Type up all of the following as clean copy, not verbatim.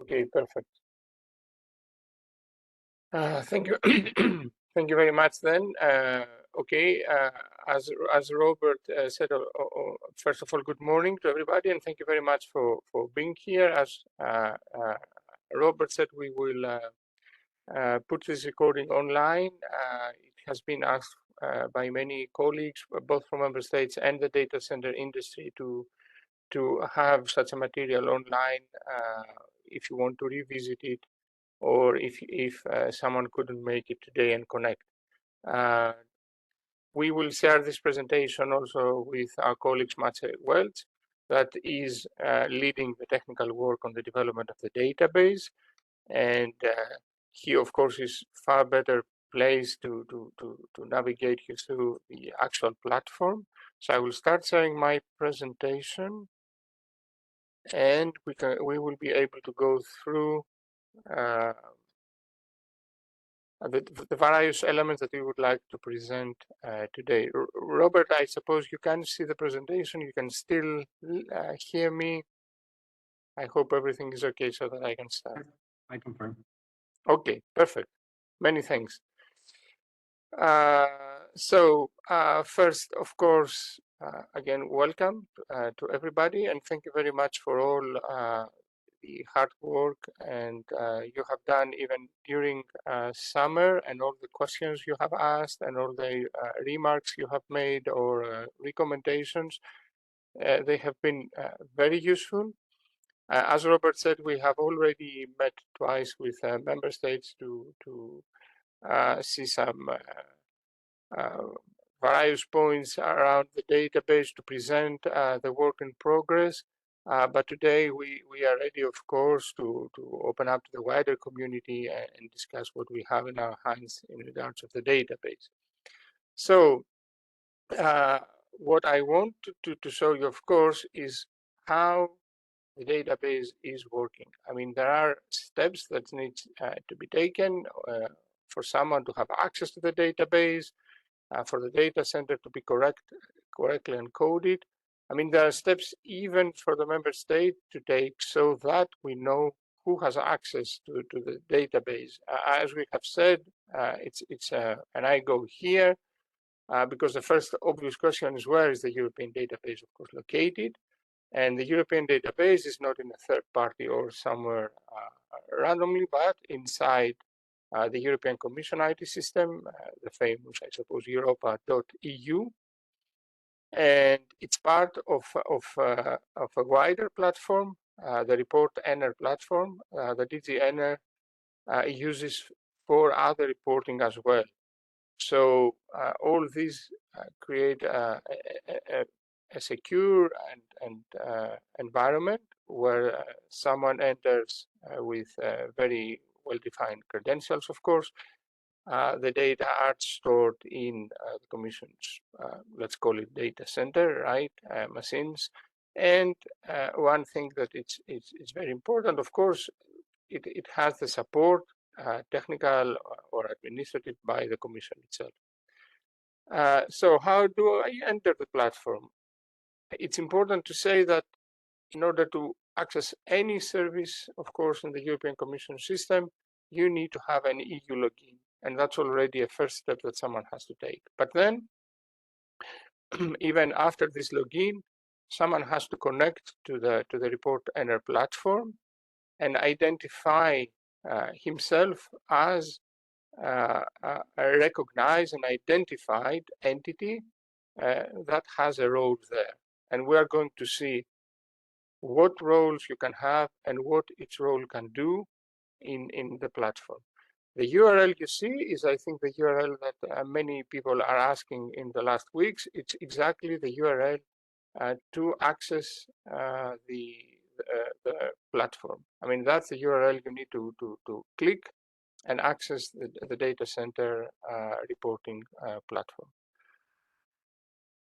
Okay, perfect. Thank you. Thank you very much then. Okay, as Robert said, first of all, good morning to everybody, and thank you very much for being here. As Robert said, we will put this recording online. It has been asked by many colleagues, both from member states and the data center industry, to have such a material online if you want to revisit it, or if someone couldn't make it today and connect. We will share this presentation also with our colleagues Matze Welch, that is leading the technical work on the development of the database, and he of course is far better placed to navigate you through the actual platform. So I will start sharing my presentation, and we will be able to go through the various elements that we would like to present today. Robert, I suppose you can see the presentation, you can still hear me. I hope everything is okay so that I can start. I confirm. Okay, perfect. Many thanks. First, of course, again, welcome to everybody, and thank you very much for all the hard work and you have done even during summer, and all the questions you have asked and all the remarks you have made or recommendations. They have been very useful. As Robert said, we have already met twice with member states to see some various points around the database to present the work in progress. But today we are ready, of course, to open up to the wider community and discuss what we have in our hands in regards of the database. So what I want to show you, of course, is how the database is working. I mean, there are steps that need to be taken for someone to have access to the database, for the data center to be correctly encoded. I mean, there are steps even for the member state to take so that we know who has access to the database. As we have said, and I go here because the first obvious question is, where is the European database, of course, located? And the European database is not in a third party or somewhere randomly, but inside the European Commission IT system, the famous, I suppose, Europa.eu. And it's part of a wider platform, the Report Ener platform. The DG Ener uses for other reporting as well. So all these create a secure and environment where someone enters with very well-defined credentials, of course. The data are stored in the Commission's, let's call it data center, right, machines. And one thing that it's very important, of course, it has the support, technical or administrative, by the Commission itself. So how do I enter the platform? It's important to say that in order to access any service, of course, in the European Commission system, you need to have an EU login. And that's already a first step that someone has to take. But then, even after this login, someone has to connect to the Report Ener platform and identify himself as a recognized and identified entity that has a role there. And we are going to see what roles you can have and what each role can do in the platform. The URL you see is, I think, the URL that many people are asking in the last weeks. It's exactly the URL to access the platform. I mean, that's the URL you need to click and access the data center reporting platform.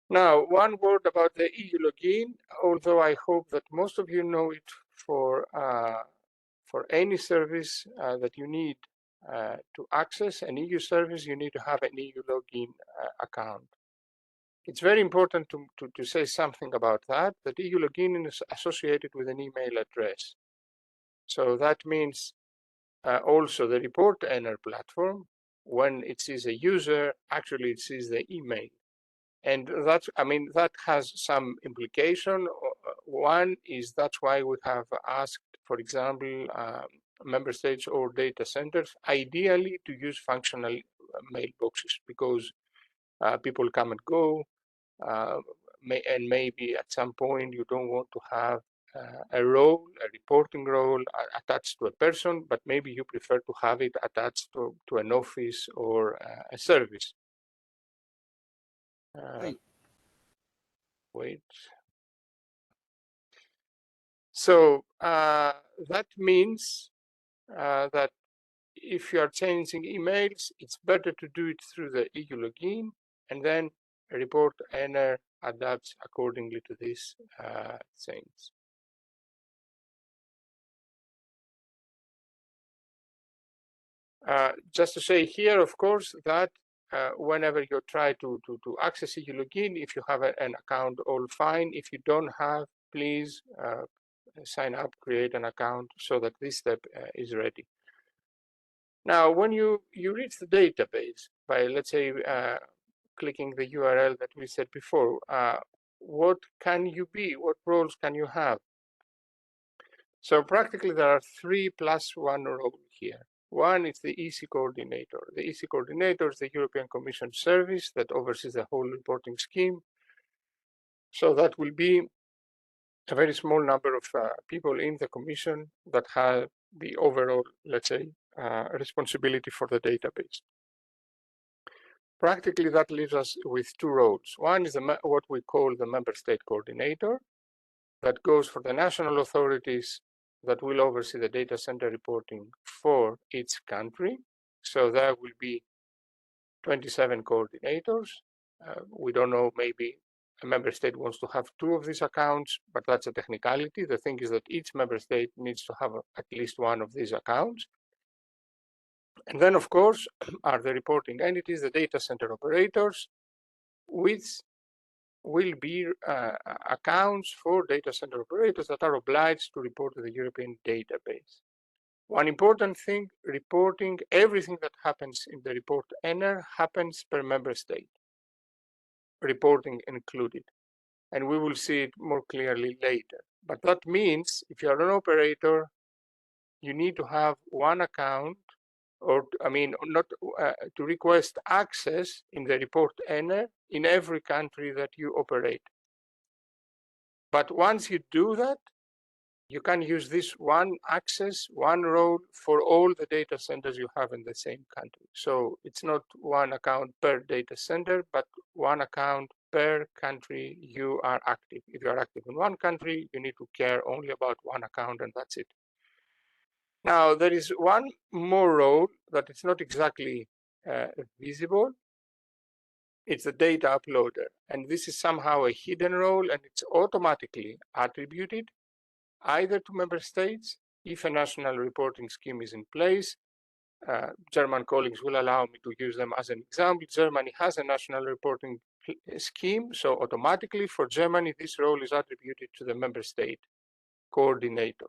Now, one word about the EU login, although I hope that most of you know it for any service that you need to access an EU service, you need to have an EU login account. It's very important to say something about that. That EU login is associated with an email address. So that means also the report owner platform, when it sees a user, actually it sees the email. And that's, I mean, that has some implication. One is that's why we have asked, for example, member states or data centers, ideally to use functional mailboxes, because people come and go, and maybe at some point you don't want to have a role, a reporting role attached to a person, but maybe you prefer to have it attached to an office or a service. Wait. So that means that if you are changing emails, it's better to do it through the EU login, and then a report owner adapts accordingly to this change. Just to say here, of course, that whenever you try to access EU login, if you have an account, all fine. If you don't have, please sign up, create an account so that this step is ready. Now, when you reach the database by, let's say, clicking the URL that we said before, what can you be? What roles can you have? So practically there are 3+1 role here. One is the EC coordinator. The EC coordinator is the European Commission service that oversees the whole reporting scheme. So that will be a very small number of people in the Commission that have the overall, let's say, responsibility for the database. Practically, that leaves us with two roles. One is what we call the member state coordinator, that goes for the national authorities that will oversee the data center reporting for each country. So there will be 27 coordinators. We don't know, maybe a member state wants to have 2 of these accounts, but that's a technicality. The thing is that each member state needs to have at least 1 of these accounts. And then, of course, are the reporting entities, the data center operators, which will be accounts for data center operators that are obliged to report to the European database. One important thing, reporting, everything that happens in the report owner happens per member state, reporting included. And we will see it more clearly later. But that means if you are an operator, you need to have one account, or I mean, not to request access in the report owner in every country that you operate. But once you do that, you can use this one access, one role for all the data centers you have in the same country. So it's not one account per data center, but one account per country you are active. If you are active in one country, you need to care only about one account, and that's it. Now, there is one more role that is not exactly visible. It's the data uploader. And this is somehow a hidden role, and it's automatically attributed either to member states, if a national reporting scheme is in place. German colleagues will allow me to use them as an example. Germany has a national reporting scheme, so automatically for Germany, this role is attributed to the member state coordinator.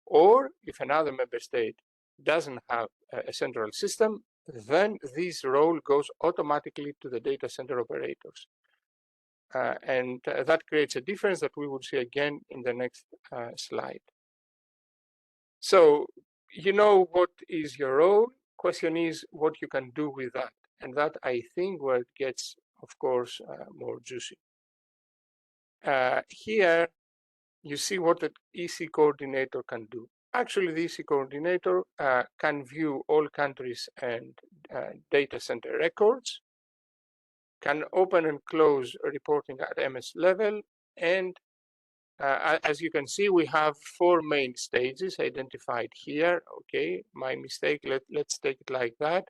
Or if another member state doesn't have a central system, then this role goes automatically to the data center operators. And that creates a difference that we will see again in the next slide. So you know what is your role. Question is what you can do with that. And that, I think, where it gets, of course, more juicy. Here, you see what the EC coordinator can do. Actually, the EC coordinator can view all countries and data center records, can open and close reporting at MS level, and as you can see, we have 4 main stages identified here. Okay, my mistake, let's take it like that.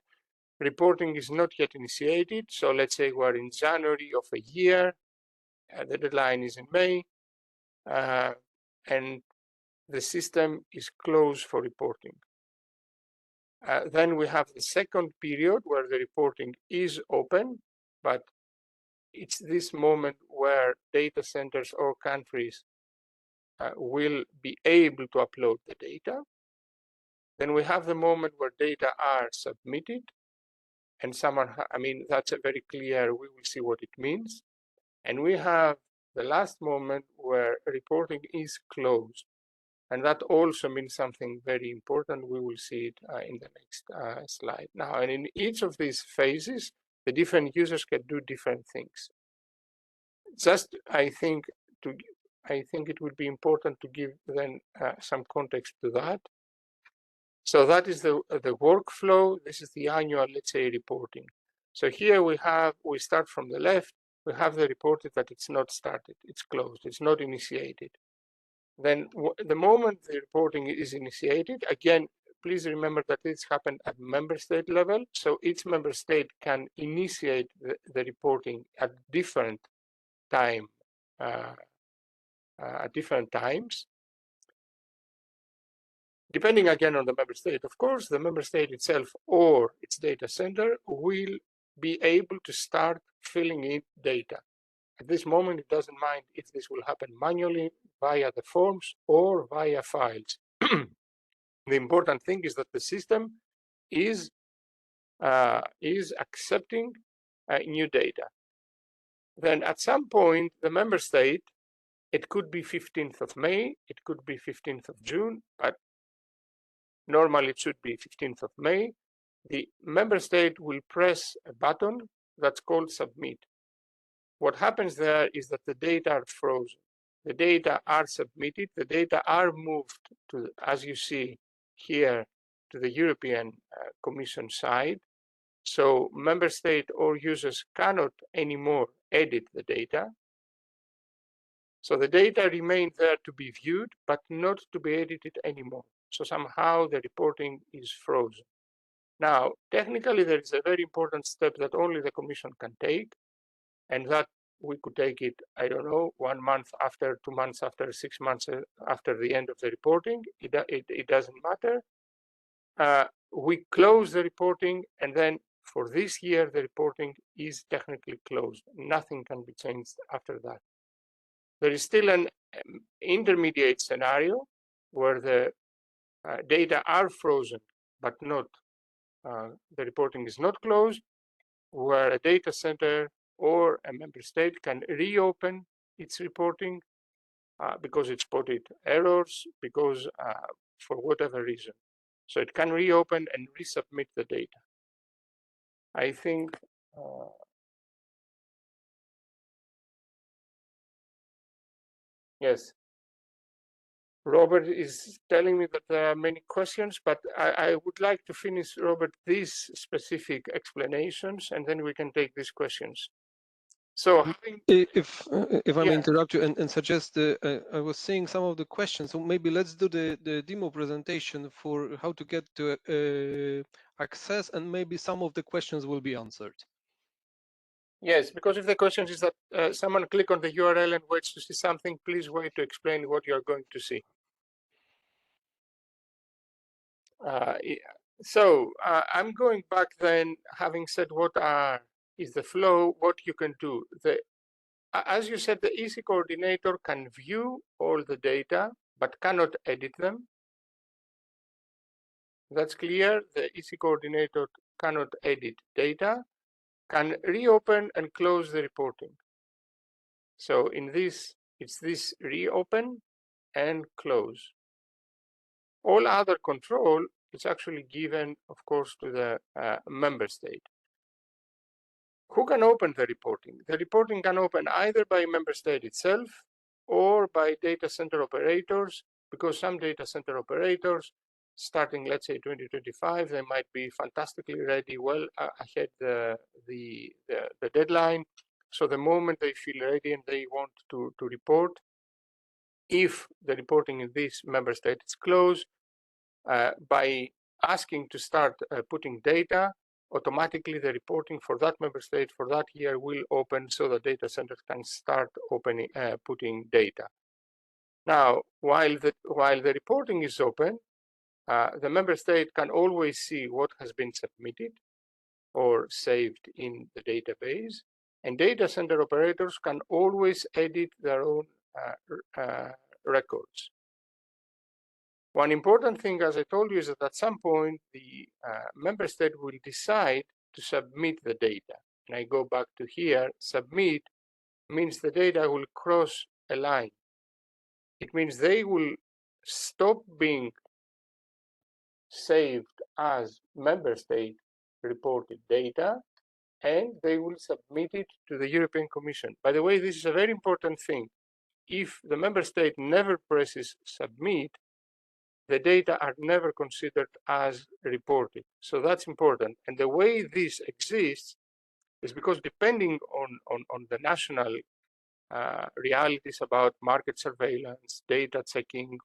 Reporting is not yet initiated, so let's say we're in January of a year, the deadline is in May, and the system is closed for reporting. Then we have the second period where the reporting is open, but it's this moment where data centers or countries will be able to upload the data. Then we have the moment where data are submitted, and someone, I mean, that's a very clear, we will see what it means. And we have the last moment where reporting is closed. And that also means something very important. We will see it in the next slide. Now, and in each of these phases, the different users can do different things. Just, I think it would be important to give then some context to that. So that is the workflow. This is the annual, let's say, reporting. So here we start from the left. We have the reported that it's not started, it's closed, it's not initiated. Then the moment the reporting is initiated, again, please remember that this happened at member state level. So each member state can initiate the reporting at different time, at different times. Depending again on the member state, of course, the member state itself or its data center will be able to start filling in data. At this moment, it doesn't mind if this will happen manually via the forms or via files. The important thing is that the system is accepting new data. Then at some point, the member state, it could be 15th of May, it could be 15th of June, but normally it should be 15th of May. The member state will press a button that's called submit. What happens there is that the data are frozen. The data are submitted, the data are moved to, as you see here, to the European Commission side. So member state or users cannot anymore edit the data. So the data remain there to be viewed, but not to be edited anymore. So somehow the reporting is frozen. Now, technically, there is a very important step that only the Commission can take, and that we could take it, I don't know, 1 month after, 2 months after, 6 months after the end of the reporting. It doesn't matter. We close the reporting, and then for this year, the reporting is technically closed. Nothing can be changed after that. There is still an intermediate scenario where the data are frozen, but not the reporting is not closed, where a data center or a member state can reopen its reporting because it spotted errors, because for whatever reason. So it can reopen and resubmit the data. I think yes. Robert is telling me that there are many questions, but I would like to finish, Robert, these specific explanations, and then we can take these questions. So if I may interrupt you and suggest, I was seeing some of the questions, so maybe let's do the demo presentation for how to get to access, and maybe some of the questions will be answered. Yes, because if the question is that someone click on the URL and waits to see something, please wait to explain what you're going to see. So I'm going back then, having said what is the flow, what you can do. As you said, the EC coordinator can view all the data, but cannot edit them. That's clear. The EC coordinator cannot edit data, can reopen and close the reporting. So in this, it's this reopen and close. All other control is actually given, of course, to the member state. Who can open the reporting? The reporting can open either by member state itself or by data center operators, because some data center operators, starting, let's say, 2025, they might be fantastically ready well ahead the deadline. So the moment they feel ready and they want to report, if the reporting in this member state is closed, by asking to start putting data, automatically the reporting for that member state for that year will open, so the data centers can start opening, putting data. Now, while the reporting is open, the member state can always see what has been submitted or saved in the database, and data center operators can always edit their own records. One important thing, as I told you, is that at some point the member state will decide to submit the data. And I go back to here, submit means the data will cross a line. It means they will stop being saved as member state reported data, and they will submit it to the European Commission. By the way, this is a very important thing. If the member state never presses submit, the data are never considered as reported. So that's important. And the way this exists is because depending on the national realities about market surveillance, data checking,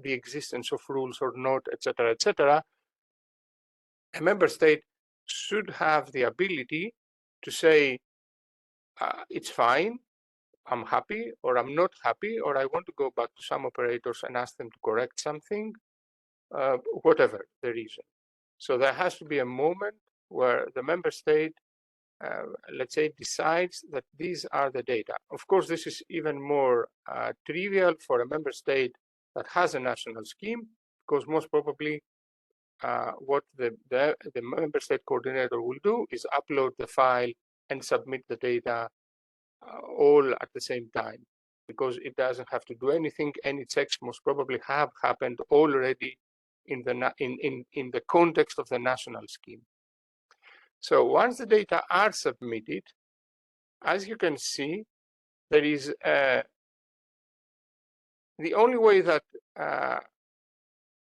the existence of rules or not, etc., a member state should have the ability to say, it's fine, I'm happy, or I'm not happy, or I want to go back to some operators and ask them to correct something, whatever the reason. So there has to be a moment where the member state, let's say, decides that these are the data. Of course, this is even more trivial for a member state that has a national scheme, because most probably what the member state coordinator will do is upload the file and submit the data all at the same time, because it doesn't have to do anything. Any checks most probably have happened already in the context of the national scheme. So once the data are submitted, as you can see, there is the only way that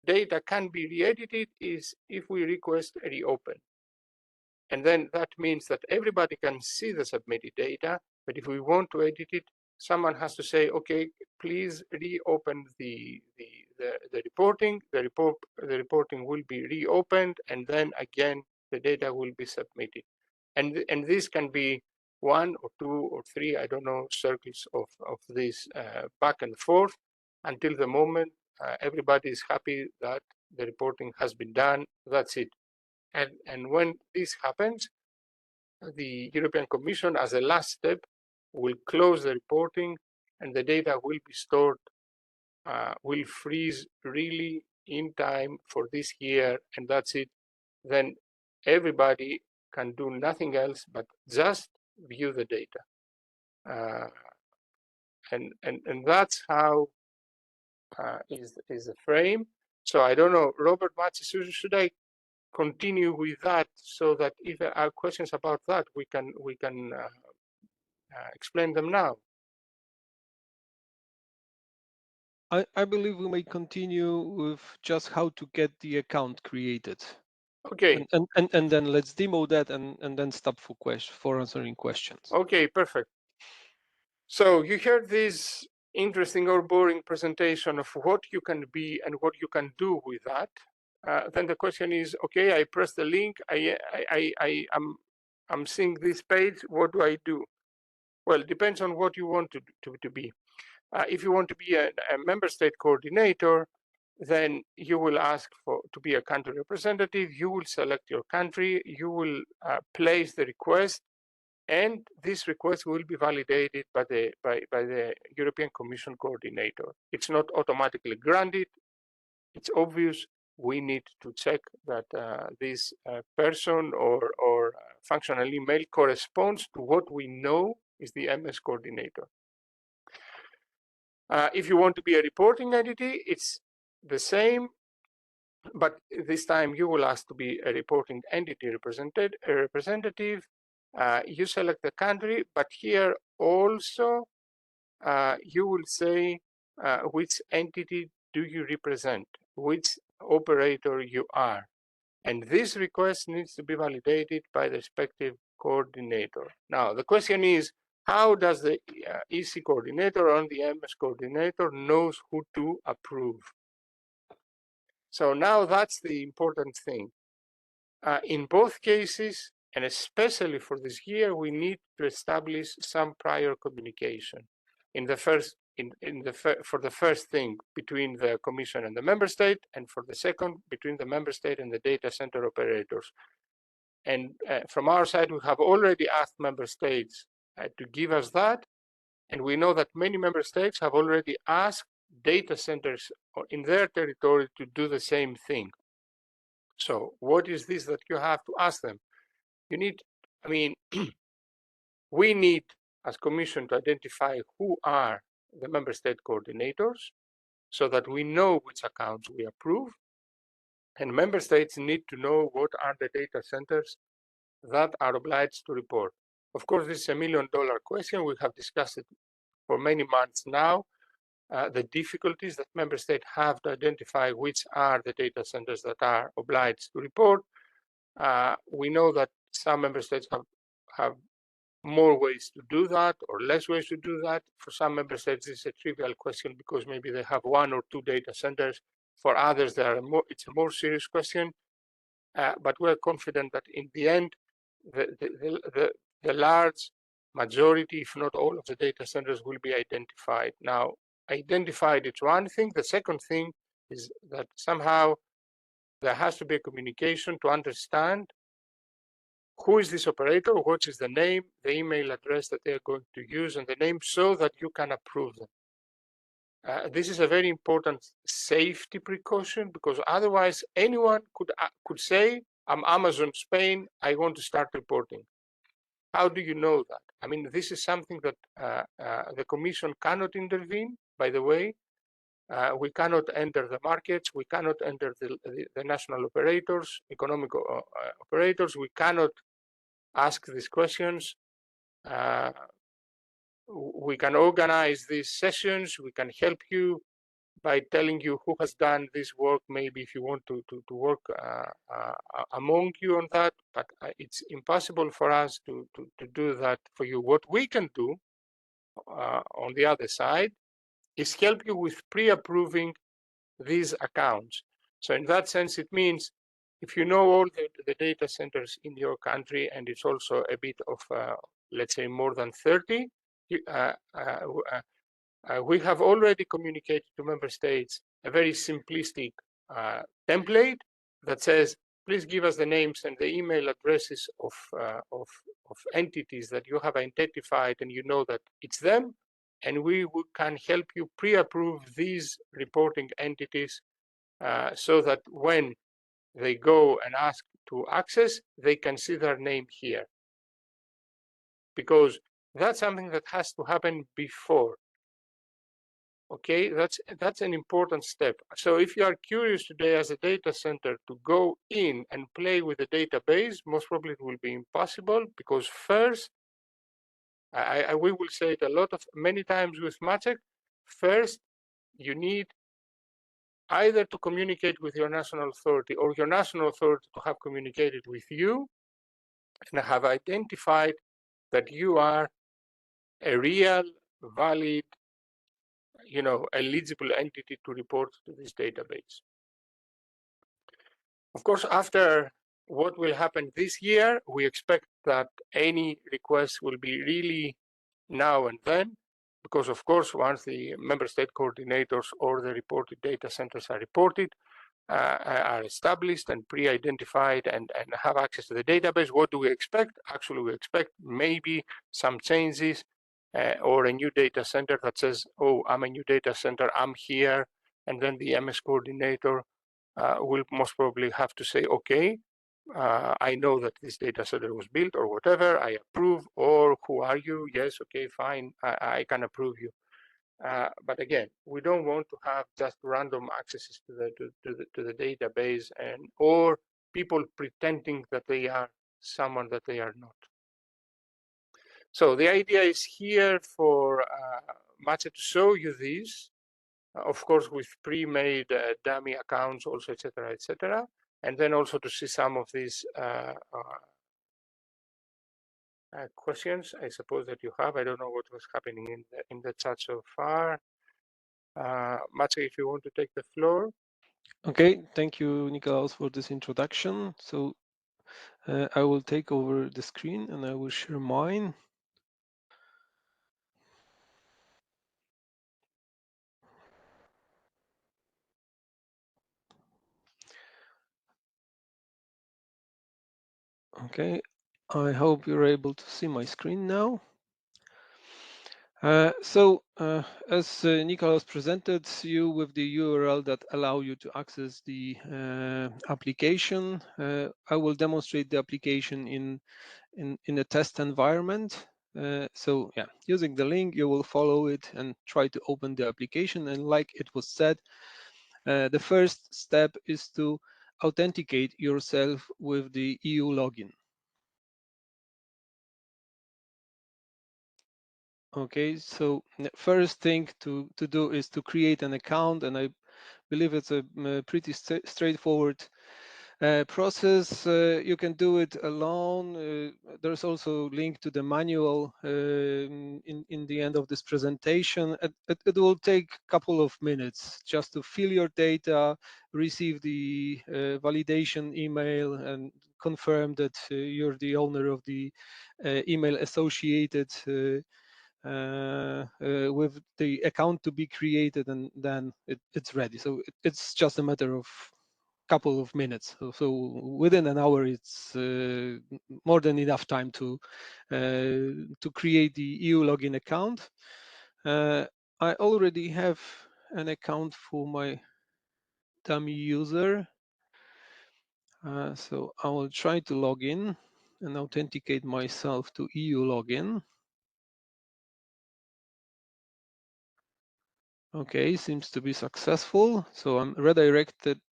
data can be re-edited is if we request a reopen. And then that means that everybody can see the submitted data, but if we want to edit it, someone has to say, okay, please reopen the reporting. The reporting will be reopened, and then again the data will be submitted. And this can be 1 or 2 or 3, I don't know, circles of this back and forth until the moment everybody is happy that the reporting has been done. That's it. And when this happens, the European Commission, as a last step, will close the reporting, and the data will be stored, will freeze really in time for this year, and that's it. Then everybody can do nothing else but just view the data. And that's how is the frame. So I don't know, Robert, Matthew, should I continue with that so that if there are questions about that, we can explain them now? I believe we may continue with just how to get the account created. Okay. And then let's demo that and then stop for answering questions. Okay, perfect. So you heard this interesting or boring presentation of what you can be and what you can do with that. Then the question is, okay, I press the link, I'm seeing this page, what do I do? Well, it depends on what you want to be. If you want to be a member state coordinator, then you will ask to be a country representative, you will select your country, you will place the request, and this request will be validated by the European Commission coordinator. It's not automatically granted. It's obvious we need to check that this person or functional email corresponds to what we know is the MS coordinator. If you want to be a reporting entity, it's the same, but this time you will ask to be a reporting entity representative. You select the country, but here also you will say which entity do you represent, which operator you are. And this request needs to be validated by the respective coordinator. Now, the question is, how does the EC coordinator or the MS coordinator knows who to approve? So now that's the important thing. In both cases, and especially for this year, we need to establish some prior communication. For the first thing between the Commission and the member state, and for the second between the member state and the data center operators. And from our side, we have already asked member states to give us that, and we know that many member states have already asked data centers in their territory to do the same thing. So what is this that you have to ask them? You need, I mean, we need as Commission to identify who are the member state coordinators so that we know which accounts we approve. And member states need to know what are the data centers that are obliged to report. Of course, this is $1 million question. We have discussed it for many months now. The difficulties that member states have to identify which are the data centers that are obliged to report. We know that some member states have more ways to do that or less ways to do that. For some member states, it's a trivial question because maybe they have 1 or 2 data centers. For others, it's a more serious question. But we're confident that in the end, the large majority, if not all of the data centers will be identified. Now, identified is one thing. The second thing is that somehow there has to be a communication to understand who is this operator, what is the name, the email address that they're going to use, and the name so that you can approve them. This is a very important safety precaution because otherwise anyone could say, I'm Amazon Spain, I want to start reporting. How do you know that? I mean, this is something that the Commission cannot intervene, by the way. We cannot enter the markets, we cannot enter the national operators, economic operators, we cannot ask these questions. We can organize these sessions, we can help you by telling you who has done this work, maybe if you want to work among you on that, but it's impossible for us to do that for you. What we can do on the other side is help you with pre-approving these accounts. So in that sense, it means if you know all the data centers in your country, and it's also a bit of, let's say, more than 30, we have already communicated to member states a very simplistic template that says, please give us the names and the email addresses of entities that you have identified and you know that it's them, and we can help you pre-approve these reporting entities so that when they go and ask to access, they can see their name here. Because that's something that has to happen before. Okay, that's an important step. So if you are curious today as a data center to go in and play with the database, most probably it will be impossible because first, we will say it many times with Maciek, first you need either to communicate with your national authority or your national authority to have communicated with you and have identified that you are a real, valid, eligible entity to report to this database. Of course, after what will happen this year, we expect that any requests will be really now and then, because of course, once the member state coordinators or the reported data centers are reported, are established and pre-identified and have access to the database, what do we expect? Actually, we expect maybe some changes or a new data center that says, oh, I'm a new data center, I'm here, and then the MS coordinator will most probably have to say, okay, I know that this data center was built or whatever, I approve, or who are you? Yes, okay, fine, I can approve you. But again, we don't want to have just random accesses to the database or people pretending that they are someone that they are not. So the idea is here for Maciej to show you this, of course, with pre-made dummy accounts also, etc., and then also to see some of these questions, I suppose, that you have. I don't know what was happening in the chat so far. Maciej, if you want to take the floor. Okay, thank you, Nikolaos, for this introduction. So I will take over the screen and I will share mine. Okay, I hope you're able to see my screen now. As Nicholas presented you with the URL that allow you to access the application, I will demonstrate the application in a test environment. So yeah, using the link, you will follow it and try to open the application. And like it was said, the first step is to authenticate yourself with the EU login. Okay, so the first thing to do is to create an account, and I believe it's a pretty straightforward process. You can do it alone. There's also a link to the manual in the end of this presentation. It will take a couple of minutes just to fill your data, receive the validation email, and confirm that you're the owner of the email associated with the account to be created, and then it's ready. So it's just a matter of couple of minutes. So within an hour, it's more than enough time to create the EU login account. I already have an account for my dummy user. So I will try to log in and authenticate myself to EU login. Okay, seems to be successful. So I'm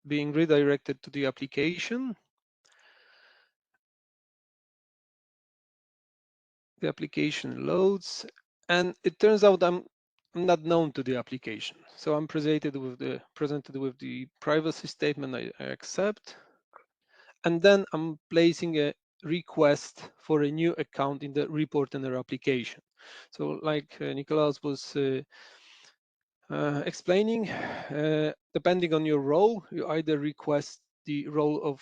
being redirected to the application. The application loads, and it turns out I'm not known to the application. So I'm presented with the privacy statement I accept, and then I'm placing a request for a new account in the report owner application. So like Nicolas was explaining, depending on your role, you either request the role of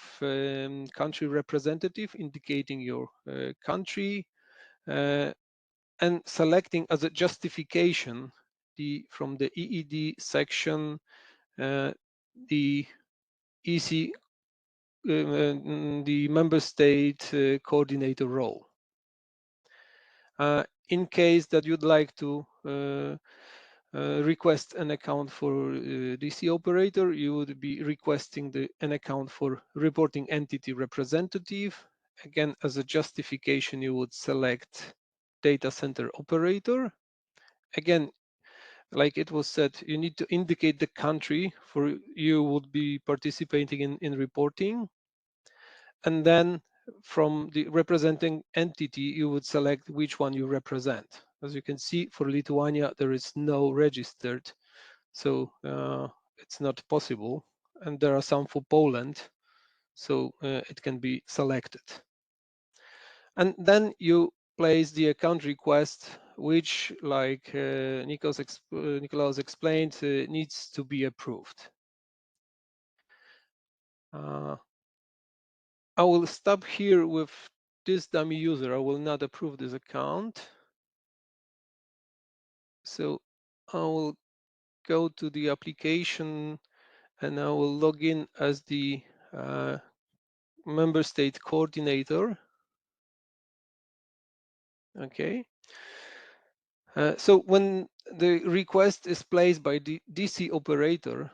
country representative, indicating your country, and selecting as a justification from the EED section the EC, the member state coordinator role. In case that you'd like to request an account for DC operator, you would be requesting an account for reporting entity representative. Again, as a justification, you would select data center operator. Again, like it was said, you need to indicate the country for you would be participating in reporting. And then from the representing entity, you would select which one you represent. As you can see, for Lithuania, there is no registered, so it's not possible. And there are some for Poland, so it can be selected. And then you place the account request, which, like Nicholas explained, needs to be approved. I will stop here with this dummy user. I will not approve this account. So I will go to the application and I will log in as the member state coordinator. Okay. So when the request is placed by the DC operator,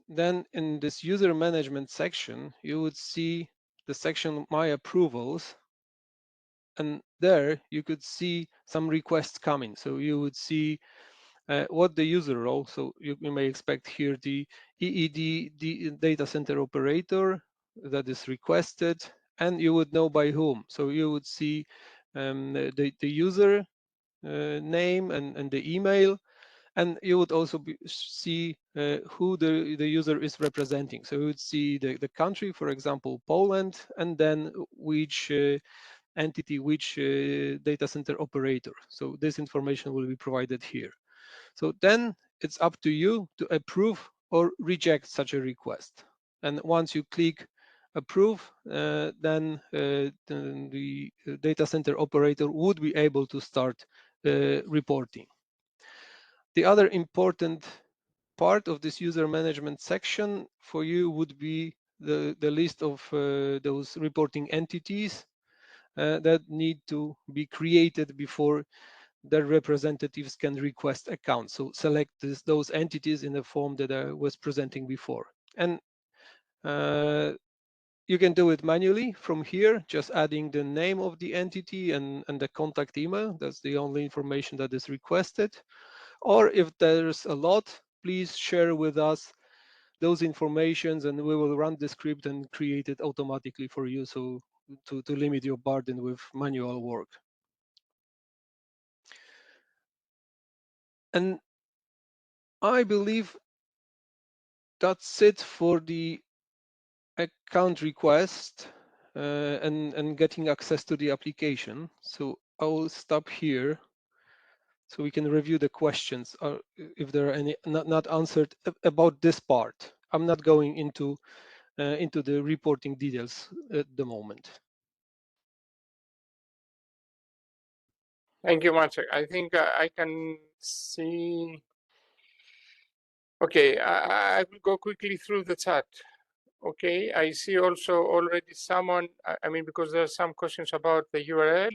then in this user management section, you would see the section My Approvals, and there you could see some requests coming. So you would see what the user role, so you may expect here the EED data center operator that is requested, and you would know by whom. So you would see the user name and the email, and you would also see who the user is representing. So you would see the country, for example, Poland, and then which entity, which data center operator. So this information will be provided here. So then it's up to you to approve or reject such a request. And once you click approve, then the data center operator would be able to start reporting. The other important part of this user management section for you would be the list of those reporting entities that need to be created before their representatives can request accounts. So select those entities in the form that I was presenting before. And you can do it manually from here, just adding the name of the entity and the contact email. That's the only information that is requested. Or if there's a lot, please share with us those informations and we will run the script and create it automatically for you, so to limit your burden with manual work. And I believe that's it for the account request and getting access to the application. So I will stop here so we can review the questions, or if there are any not answered about this part. I'm not going into the reporting details at the moment. Thank you, Maciek. I think I can see. Okay, I will go quickly through the chat. Okay, I see also already someone, I mean, because there are some questions about the URL,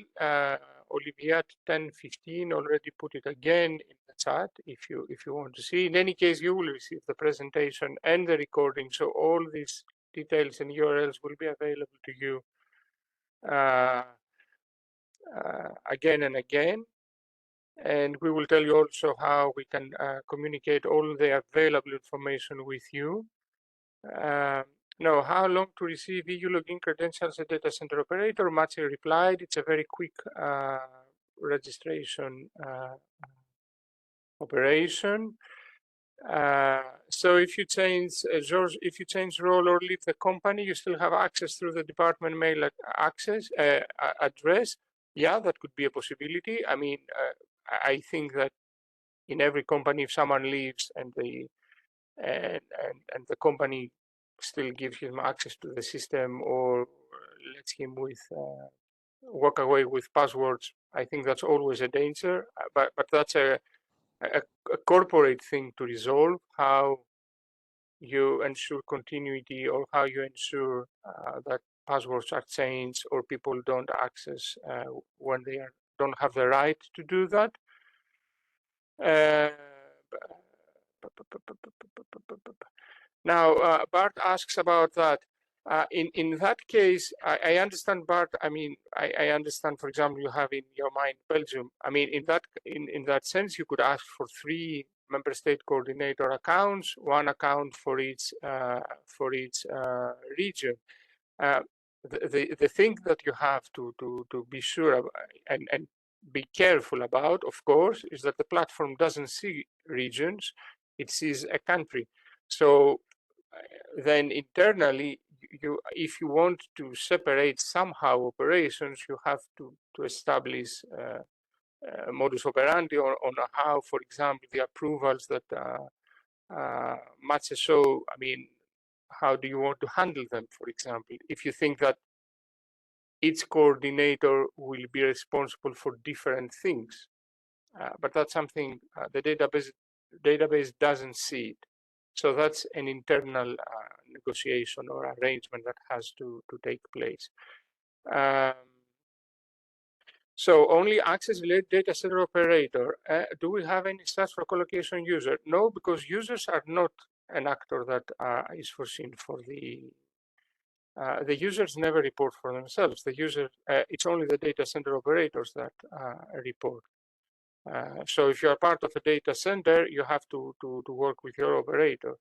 Olivia at 10:15 already put it again in the chat if you want to see. In any case, you will receive the presentation and the recording, so all these details and URLs will be available to you again and again. And we will tell you also how we can communicate all the available information with you. No, how long to receive EU login credentials as a data center operator? Maciej replied, it's a very quick registration operation. So if you change, George, if you change role or leave the company, you still have access through the department mail access address. Yeah, that could be a possibility. I mean, I think that in every company, if someone leaves and the company still gives him access to the system or lets him with walk away with passwords, I think that's always a danger. But that's a corporate thing to resolve, how you ensure continuity or how you ensure that passwords are changed or people don't access when they don't have the right to do that. Now, Bart asks about that. In that case, I understand, Bart. I mean, I understand. For example, you have in your mind Belgium. I mean, in that sense, you could ask for 3 member state coordinator accounts, 1 account for each region. The thing that you have to be sure of, and be careful about, of course, is that the platform doesn't see regions; it sees a country. So then internally, if you want to separate somehow operations, you have to establish modus operandi on how, for example, the approvals that Maciej show. I mean, how do you want to handle them? For example, if you think that each coordinator will be responsible for different things, but that's something the database doesn't see it. So that's an internal negotiation or arrangement that has to take place. So only access related data center operator. Do we have any stats for collocation user? No, because users are not an actor that is foreseen for the users never report for themselves. The user, it's only the data center operators that report. So if you are part of a data center, you have to work with your operator.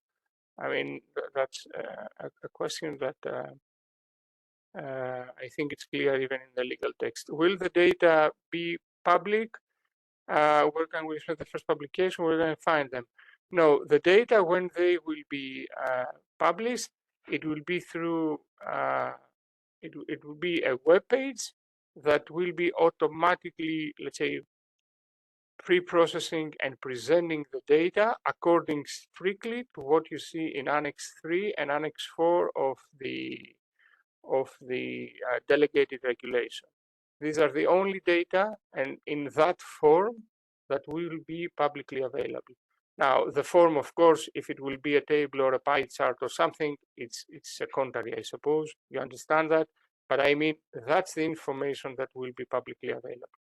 I mean, that's a question that I think it's clear even in the legal text. Will the data be public? Where can we find the first publication? We're going to find them. No, the data, when they will be published, it will be through, it will be a web page that will be automatically, let's say, pre-processing and presenting the data according strictly to what you see in Annex 3 and Annex 4 of the delegated regulation. These are the only data, and in that form, that will be publicly available. Now, the form, of course, if it will be a table or a pie chart or something, it's secondary, I suppose. You understand that? But I mean, that's the information that will be publicly available.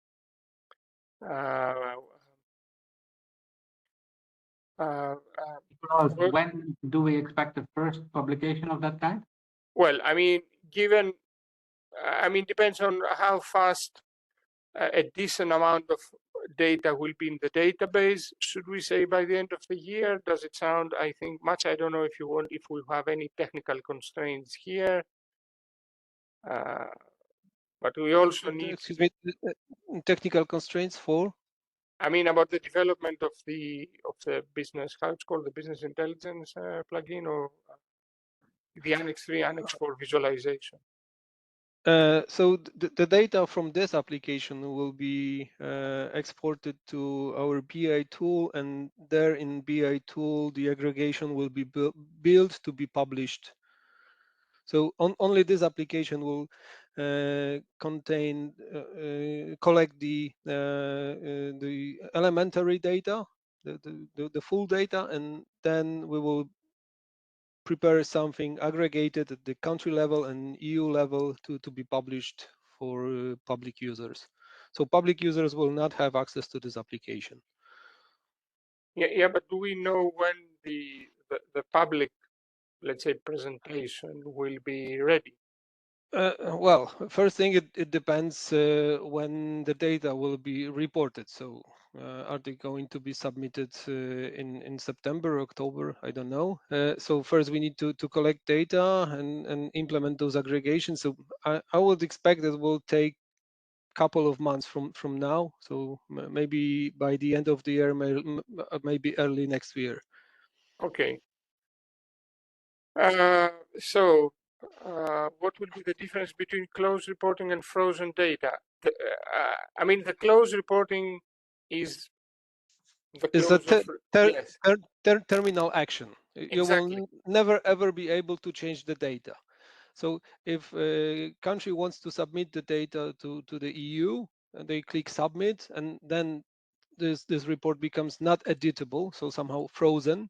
When do we expect the first publication of that kind? Well, I mean, depends on how fast a decent amount of data will be in the database. Should we say by the end of the year? Does it sound, I think, much? I don't know if we have any technical constraints here. But we also need. Excuse me, technical constraints for? I mean, about the development of the business, how it's called, the business intelligence plugin, or the Annex 3, Annex 4 visualization. So the data from this application will be exported to our BI tool, and there in BI tool, the aggregation will be built to be published. So only this application will collect the elementary data, the full data, and then we will prepare something aggregated at the country level and EU level to be published for public users. So public users will not have access to this application. Yeah, but do we know when the public, let's say, presentation will be ready? Well, first thing, it depends when the data will be reported. So are they going to be submitted in September, October? I don't know. So first we need to collect data and implement those aggregations. So I would expect it will take a couple of months from now. So maybe by the end of the year, maybe early next year. Okay. What will be the difference between closed reporting and frozen data? I mean, the closed reporting is the close of, yes. Terminal action. You Exactly. will never ever be able to change the data. So if a country wants to submit the data to the EU, and they click submit, and then this report becomes not editable, so somehow frozen.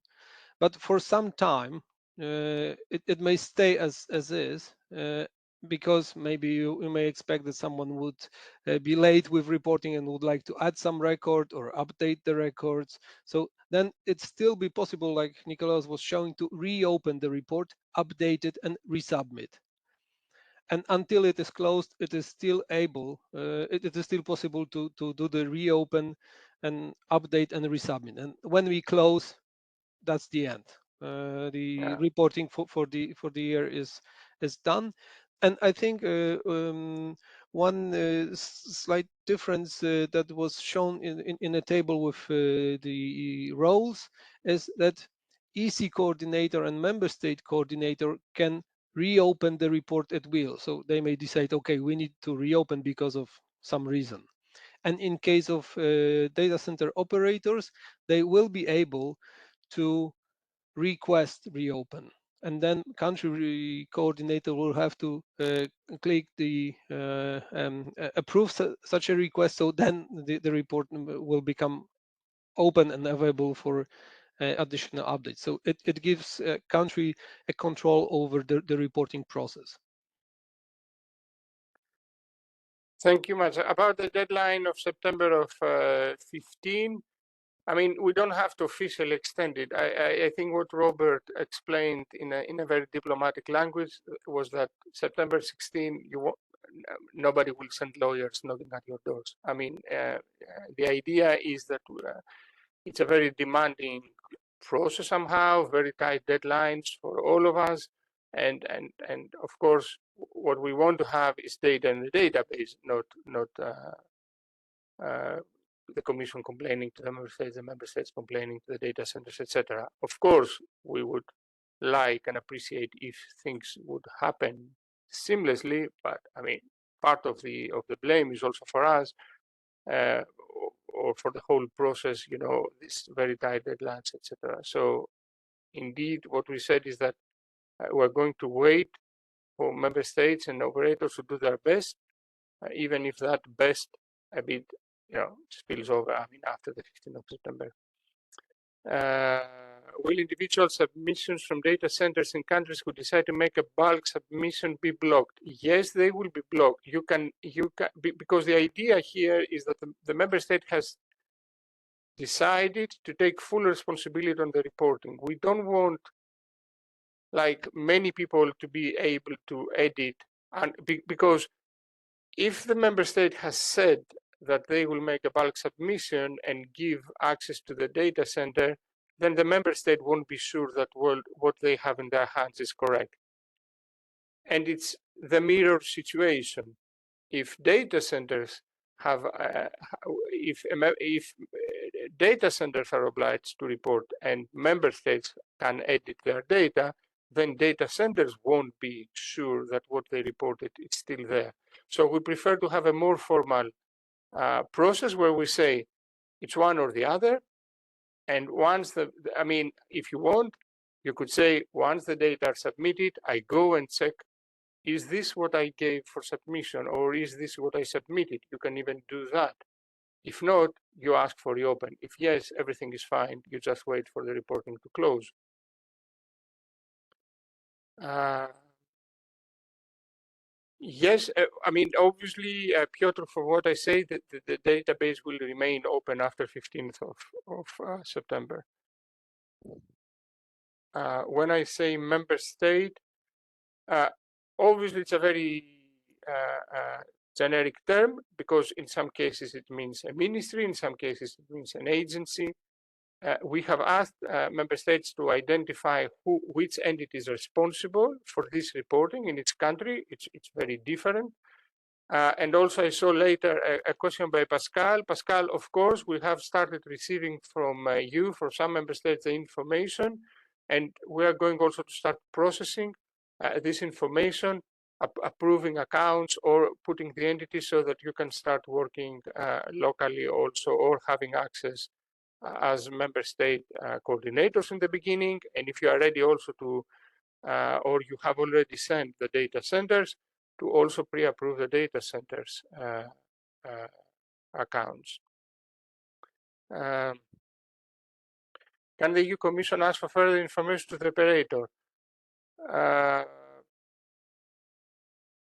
But for some time, it may stay as is, because maybe you may expect that someone would be late with reporting and would like to add some record or update the records. So then it's still be possible, like Nicholas was showing, to reopen the report, update it, and resubmit. And until it is closed, it is still able, it is still possible to do the reopen and update and resubmit. And when we close, that's the end. The reporting for the year is done. And I think one slight difference that was shown in a table with the roles is that EC coordinator and member state coordinator can reopen the report at will. So they may decide, okay, we need to reopen because of some reason. And in case of data center operators, they will be able to request reopen, and then country coordinator will have to click the approve such a request. So then the report will become open and available for additional updates. So it gives a country a control over the reporting process. Thank you much. About the deadline of September of 15, I mean, we don't have to officially extend it. I think what Robert explained in a very diplomatic language was that September 16, nobody will send lawyers knocking at your doors. I mean, the idea is that it's a very demanding process somehow, very tight deadlines for all of us. And of course, what we want to have is data in the database, not the Commission complaining to the member states complaining to the data centers, etc. Of course, we would like and appreciate if things would happen seamlessly, but I mean, part of the blame is also for us, or for the whole process. You know, these very tight deadlines, etc. So, indeed, what we said is that we're going to wait for member states and operators to do their best, even if that best a bit, spills over. I mean, after the 15th of September. will individual submissions from data centers in countries who decide to make a bulk submission be blocked? Yes, they will be blocked. You can because the idea here is that the member state has decided to take full responsibility on the reporting. We don't want like many people to be able to edit, and because if the member state has said that they will make a bulk submission and give access to the data center, then the member state won't be sure that what they have in their hands is correct. And it's the mirror situation. If data centers have, if data centers are obliged to report and member states can edit their data, then data centers won't be sure that what they reported is still there. So we prefer to have a more formal process where we say it's one or the other. And once I mean, if you want, you could say once the data are submitted, I go and check, is this what I gave for submission or is this what I submitted? You can even do that. If not, you ask for reopen. If yes, everything is fine, you just wait for the reporting to close. Yes, I mean, obviously, Piotr, for what I say, the database will remain open after 15th of September. When I say member state, obviously it's a very generic term because in some cases it means a ministry, in some cases it means an agency. We have asked member states to identify which entity is responsible for this reporting in each country. It's very different. And also I saw later a question by Pascal. Pascal, of course, we have started receiving from you, from some member states, the information, and we are going also to start processing this information, approving accounts or putting the entity so that you can start working locally also or having access as member state coordinators in the beginning. And if you are ready also to, or you have already sent the data centers, to also pre-approve the data centers accounts. Can the EU Commission ask for further information to the operator?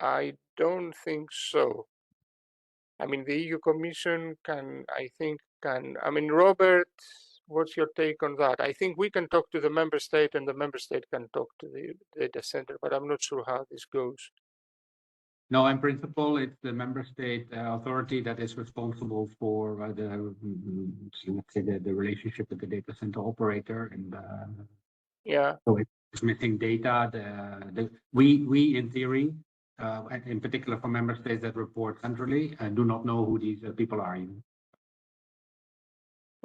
I don't think so. I mean, the EU Commission can, I mean, Robert, what's your take on that? I think we can talk to the member state and the member state can talk to the data center, but I'm not sure how this goes. No, in principle, it's the member state authority that is responsible for let's say the relationship with the data center operator, and yeah. So it's transmitting data. We in theory, in particular for member states that report centrally, do not know who these people are.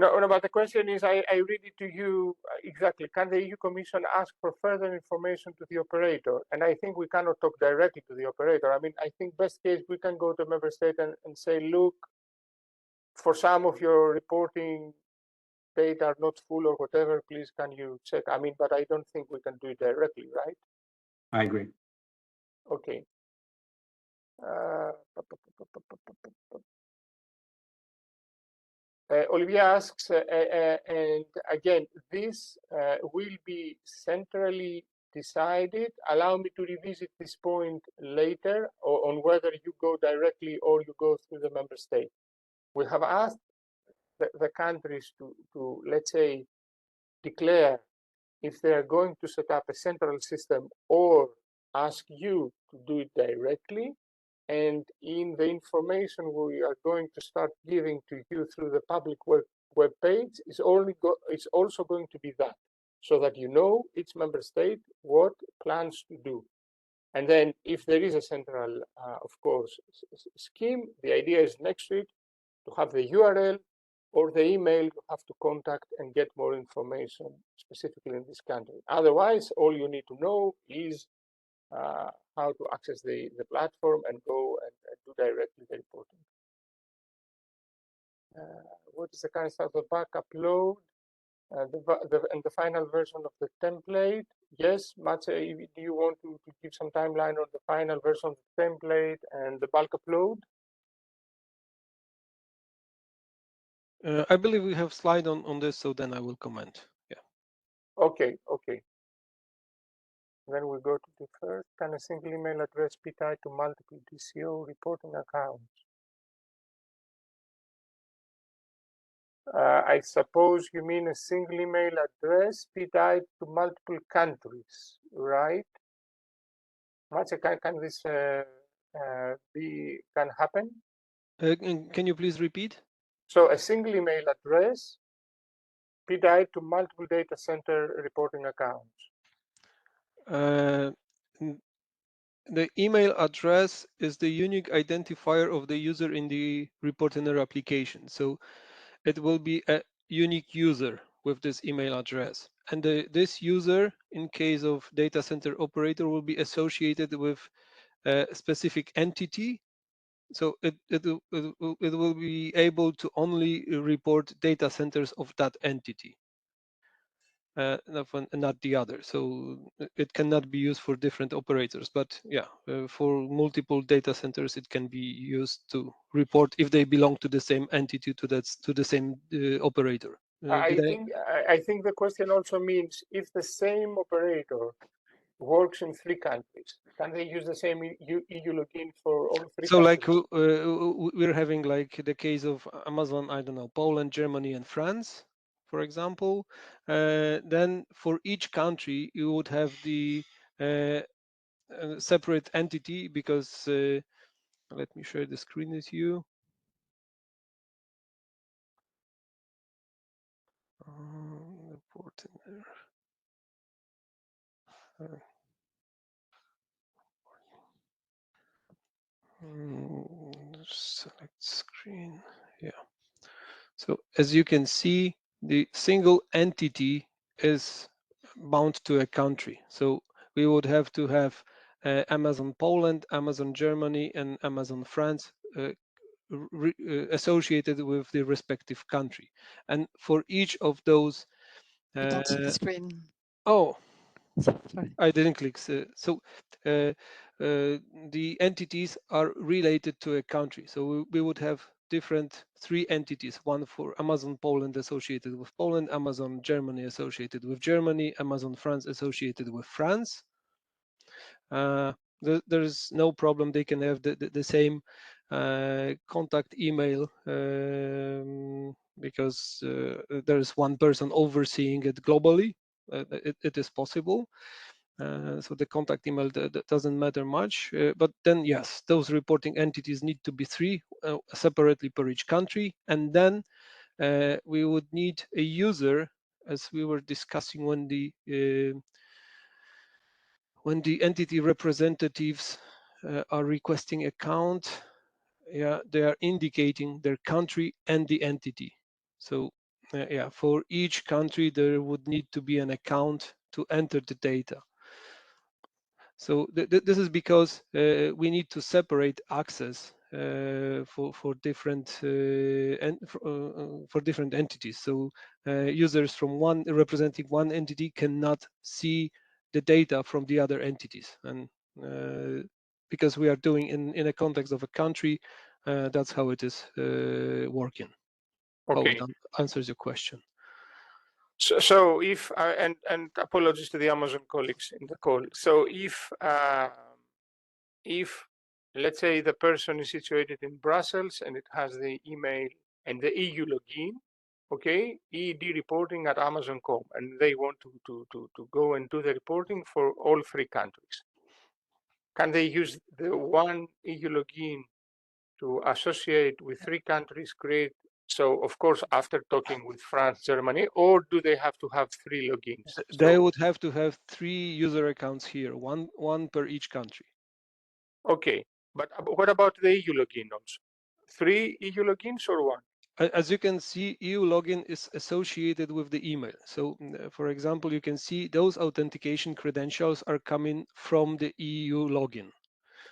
No, but the question is, I read it to you exactly. Can the EU Commission ask for further information to the operator? And I think we cannot talk directly to the operator. I mean, I think best case, we can go to a member state and say, look, for some of your reporting data are not full or whatever, please can you check? I mean, but I don't think we can do it directly, right? I agree. Okay. Olivia asks, and again, this will be centrally decided. Allow me to revisit this point later on whether you go directly or you go through the member state. We have asked the countries to, let's say, declare if they are going to set up a central system or ask you to do it directly. And in the information we are going to start giving to you through the public web page is also going to be that, so that you know each member state what plans to do. And then if there is a central, of course, scheme, the idea is next week to have the URL or the email you have to contact and get more information specifically in this country. Otherwise, all you need to know is how to access the platform and go and do directly the reporting. What is the current status of back upload and the final version of the template? Yes, Matt, do you want to give some timeline on the final version of the template and the bulk upload? I believe we have slide on this, so then I will comment. Yeah. Okay. Then we go to the first. Can a single email address be tied to multiple DCO reporting accounts? I suppose you mean a single email address be tied to multiple countries, right? Maciek, can this can happen? Can you please repeat? So a single email address be tied to multiple data center reporting accounts. The email address is the unique identifier of the user in the reporter application. So it will be a unique user with this email address. And this user, in case of data center operator, will be associated with a specific entity. So it will be able to only report data centers of that entity. Not the other. So it cannot be used for different operators. But yeah, for multiple data centers, it can be used to report if they belong to the same entity, to the same operator. I think the question also means if the same operator works in 3 countries, can they use the same EU login for all 3 so countries? like we're having like the case of Amazon, I don't know, Poland, Germany, and France, for example. Then for each country, you would have the separate entity, because let me share the screen with you. Report in there. Select screen. Yeah. So as you can see, the single entity is bound to a country. So we would have to have Amazon Poland, Amazon Germany, and Amazon France associated with the respective country. And for each of those, You don't see the screen. Oh, Sorry. I didn't click. So the entities are related to a country. So we would have different 3 entities, one for Amazon Poland associated with Poland, Amazon Germany associated with Germany, Amazon France associated with France. There's no problem. They can have the same contact email, because there's one person overseeing it globally. It is possible. So the contact email that doesn't matter much. But then, yes, those reporting entities need to be 3 separately per each country. And then we would need a user, as we were discussing when the entity representatives are requesting account. Yeah, they are indicating their country and the entity. So yeah, for each country, there would need to be an account to enter the data. So this is because we need to separate access for different for different entities. So users from representing one entity cannot see the data from the other entities, and because we are doing in a context of a country, that's how it is working. Okay. Hope that answers your question. So if and apologies to the Amazon colleagues in the call. So if let's say the person is situated in Brussels and it has the email and the EU login, okay, EED reporting at Amazon.com, and they want to go and do the reporting for all 3 countries. Can they use the one EU login to associate with 3 countries, create? So of course, after talking with France, Germany, or do they have to have 3 logins? They would have to have 3 user accounts here, one per each country. Okay, but what about the EU login also? 3 EU logins or 1? As you can see, EU login is associated with the email. So for example, you can see those authentication credentials are coming from the EU login.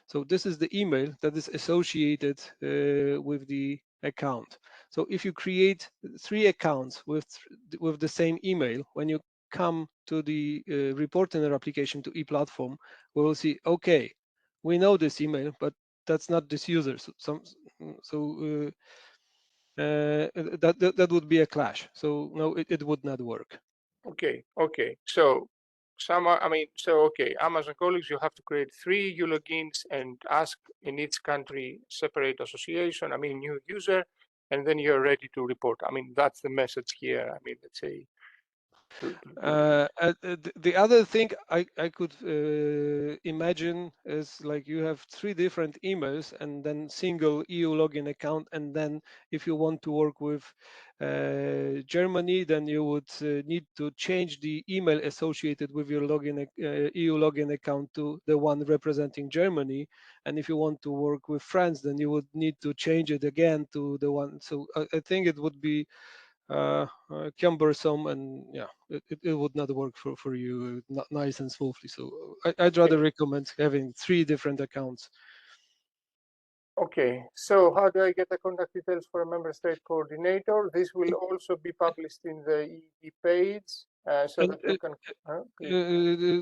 So this is the email that is associated with the account. So if you create 3 accounts with the same email, when you come to the reporter application to e-platform, we will see, okay, we know this email, but that's not this user. That would be a clash. So no, it would not work. Okay. So okay, Amazon colleagues, you have to create 3 EU logins and ask in each country separate association, new user, and then you're ready to report. That's the message here. Let's say. The other thing I could imagine is like you have 3 different emails and then single EU login account, and then if you want to work with Germany, then you would need to change the email associated with your EU login account to the one representing Germany, and if you want to work with France, then you would need to change it again to the one. So I think it would be cumbersome, and yeah, it would not work for you not nice and smoothly. So I'd rather recommend having 3 different accounts. Okay, so how do I get the contact details for a member state coordinator? This will also be published in the EED page, so that you can.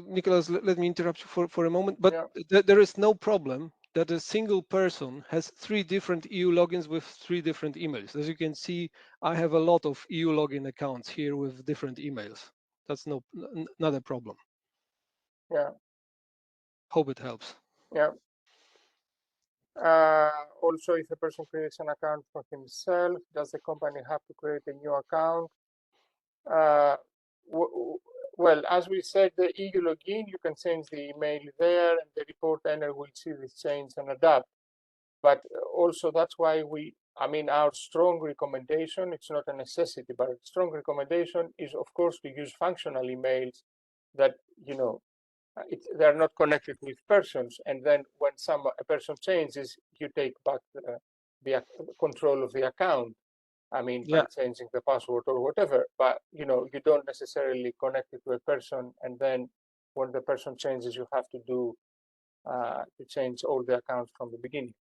Nicholas, let me interrupt you for a moment, but yeah. There is no problem that a single person has 3 different EU logins with 3 different emails. As you can see, I have a lot of EU login accounts here with different emails. That's not a problem. Yeah. Hope it helps. Yeah. Also, if a person creates an account for himself, does the company have to create a new account? Well, as we said, the EU login, you can change the email there, and the report owner will see this change and adapt. But also, that's why our strong recommendation, it's not a necessity, but a strong recommendation is, of course, to use functional emails that, they're not connected with persons. And then when a person changes, you take back the control of the account. By changing the password or whatever, but you don't necessarily connect it to a person, and then when the person changes, you have to to change all the accounts from the beginning.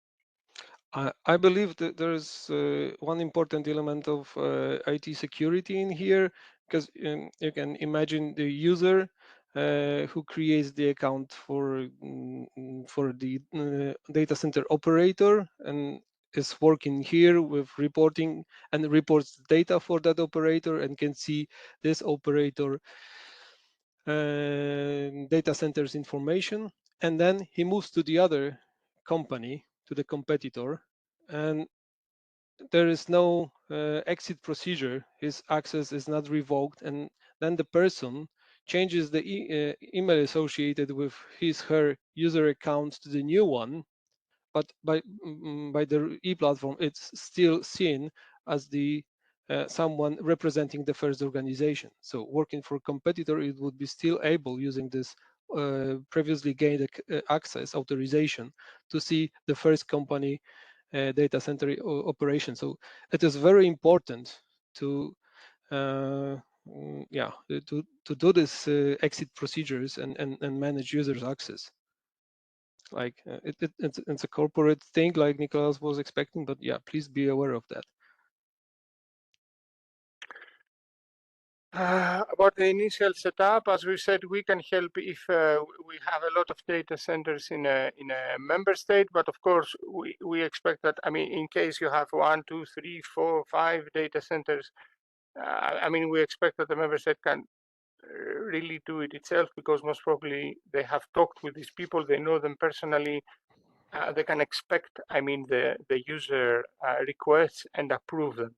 I believe that there is one important element of IT security in here, because you can imagine the user who creates the account for the data center operator and is working here with reporting and reports data for that operator and can see this operator data centers information, and then he moves to the other company, to the competitor, and there is no exit procedure. His access is not revoked, and then the person changes the email associated with her user account to the new one, but by the e-platform, it's still seen as the someone representing the first organization. So working for a competitor, it would be still able, using this previously gained access authorization, to see the first company data center operation. So it is very important to to do this exit procedures and manage users access. Like it's a corporate thing, like Nicholas was expecting, but yeah, please be aware of that. About the initial setup, as we said, we can help if we have a lot of data centers in a member state. But of course, we expect that. In case you have 1, 2, 3, 4, 5 data centers, we expect that the member state can really do it itself, because most probably they have talked with these people, they know them personally. They can expect, the user requests and approve them.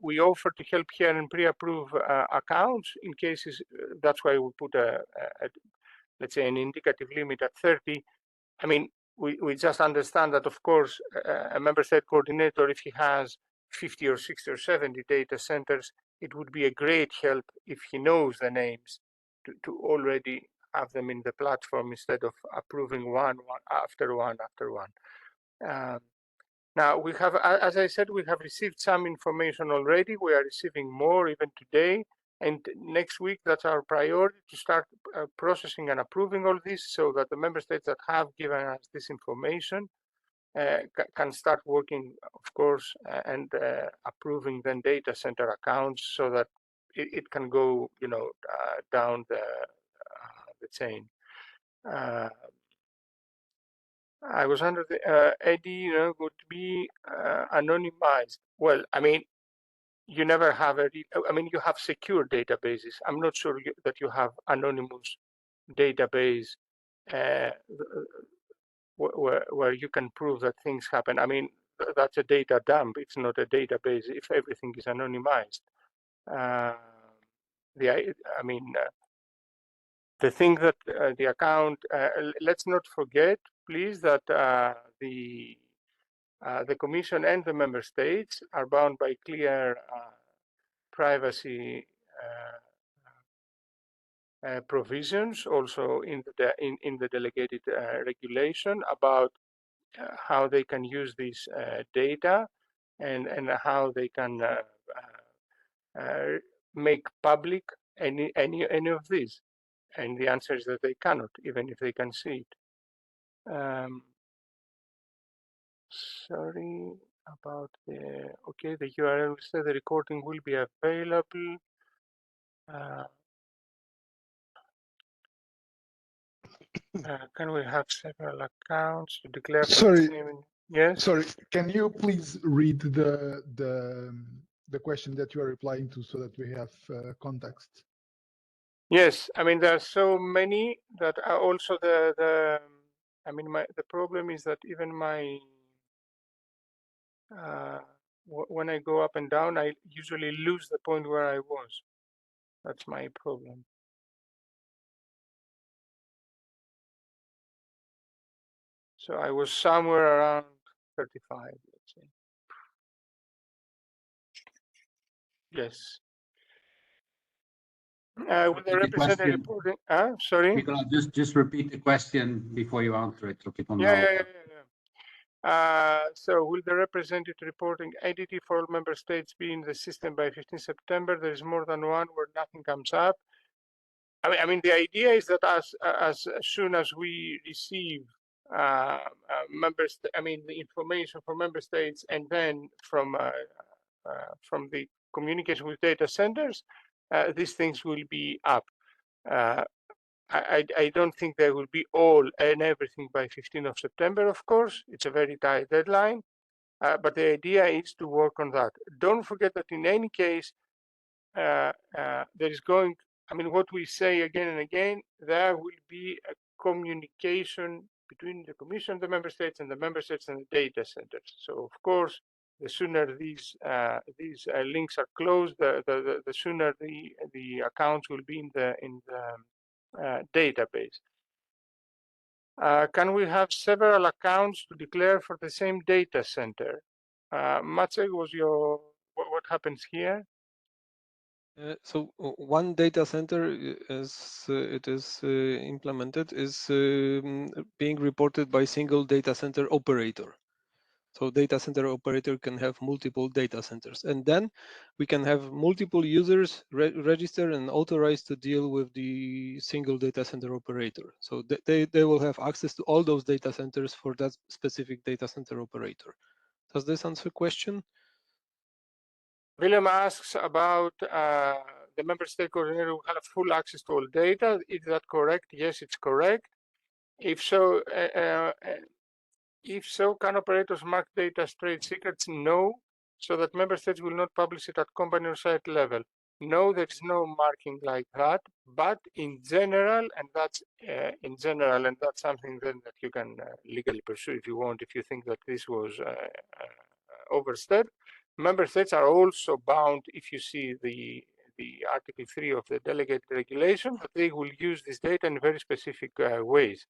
We offer to help here and pre-approve accounts in cases. That's why we put let's say, an indicative limit at 30. We just understand that, of course, a member state coordinator, if he has 50 or 60 or 70 data centers, it would be a great help if he knows the names to already have them in the platform, instead of approving one after one after one. Now, we have, as I said, we have received some information already. We are receiving more even today. And next week, that's our priority, to start processing and approving all this, so that the member states that have given us this information can start working, of course, and approving then data center accounts, so that it can go, down the chain. I was under the Eddie, would be anonymized. Well, you never have I mean, you have secure databases. I'm not sure that you have anonymous database where you can prove that things happen. I mean, that's a data dump. It's not a database if everything is anonymized. I mean, the thing that the account, let's not forget, please, that the Commission and the member states are bound by clear privacy provisions, also in the delegated regulation about how they can use this data and how they can make public any of these. And the answer is that they cannot, even if they can see it. Sorry about the, okay, the URL will say the recording will be available. Can we have several accounts to declare for Sorry, the same? Yes. sorry. Can you please read the question that you are replying to so that we have context? Yes, I mean, there are so many that are also I mean, the problem is that even my, when I go up and down, I usually lose the point where I was. That's my problem. So I was somewhere around 35, let's say. Yes. With the representative reporting, sorry? Nicola, just repeat the question before you answer it, so people know. Yeah. So will the representative reporting entity for all member states be in the system by 15 September? There is more than one where nothing comes up. I mean, the idea is that as soon as we receive the information from member states and then from the communication with data centers, these things will be up. I don't think they will be all and everything by 15th of September, of course. It's a very tight deadline, but the idea is to work on that. Don't forget that in any case, there is going, I mean, what we say again and again, there will be a communication between the Commission, the Member States, and the Member States and the data centers. So, of course, the sooner these links are closed, the sooner the accounts will be in the database. Can we have several accounts to declare for the same data center? Maciej, was what happens here? So one data center, as it is implemented, is being reported by single data center operator. So data center operator can have multiple data centers, and then we can have multiple users register and authorized to deal with the single data center operator. So they will have access to all those data centers for that specific data center operator. Does this answer the question? William asks about the member state coordinator will have full access to all data. Is that correct? Yes, it's correct. If so, can operators mark data as trade secrets? No, so that member states will not publish it at company or site level. No, there is no marking like that. But in general, and that's something then that you can legally pursue if you want, if you think that this was overstepped. Member states are also bound, if you see the Article 3 of the delegated regulation, that they will use this data in very specific ways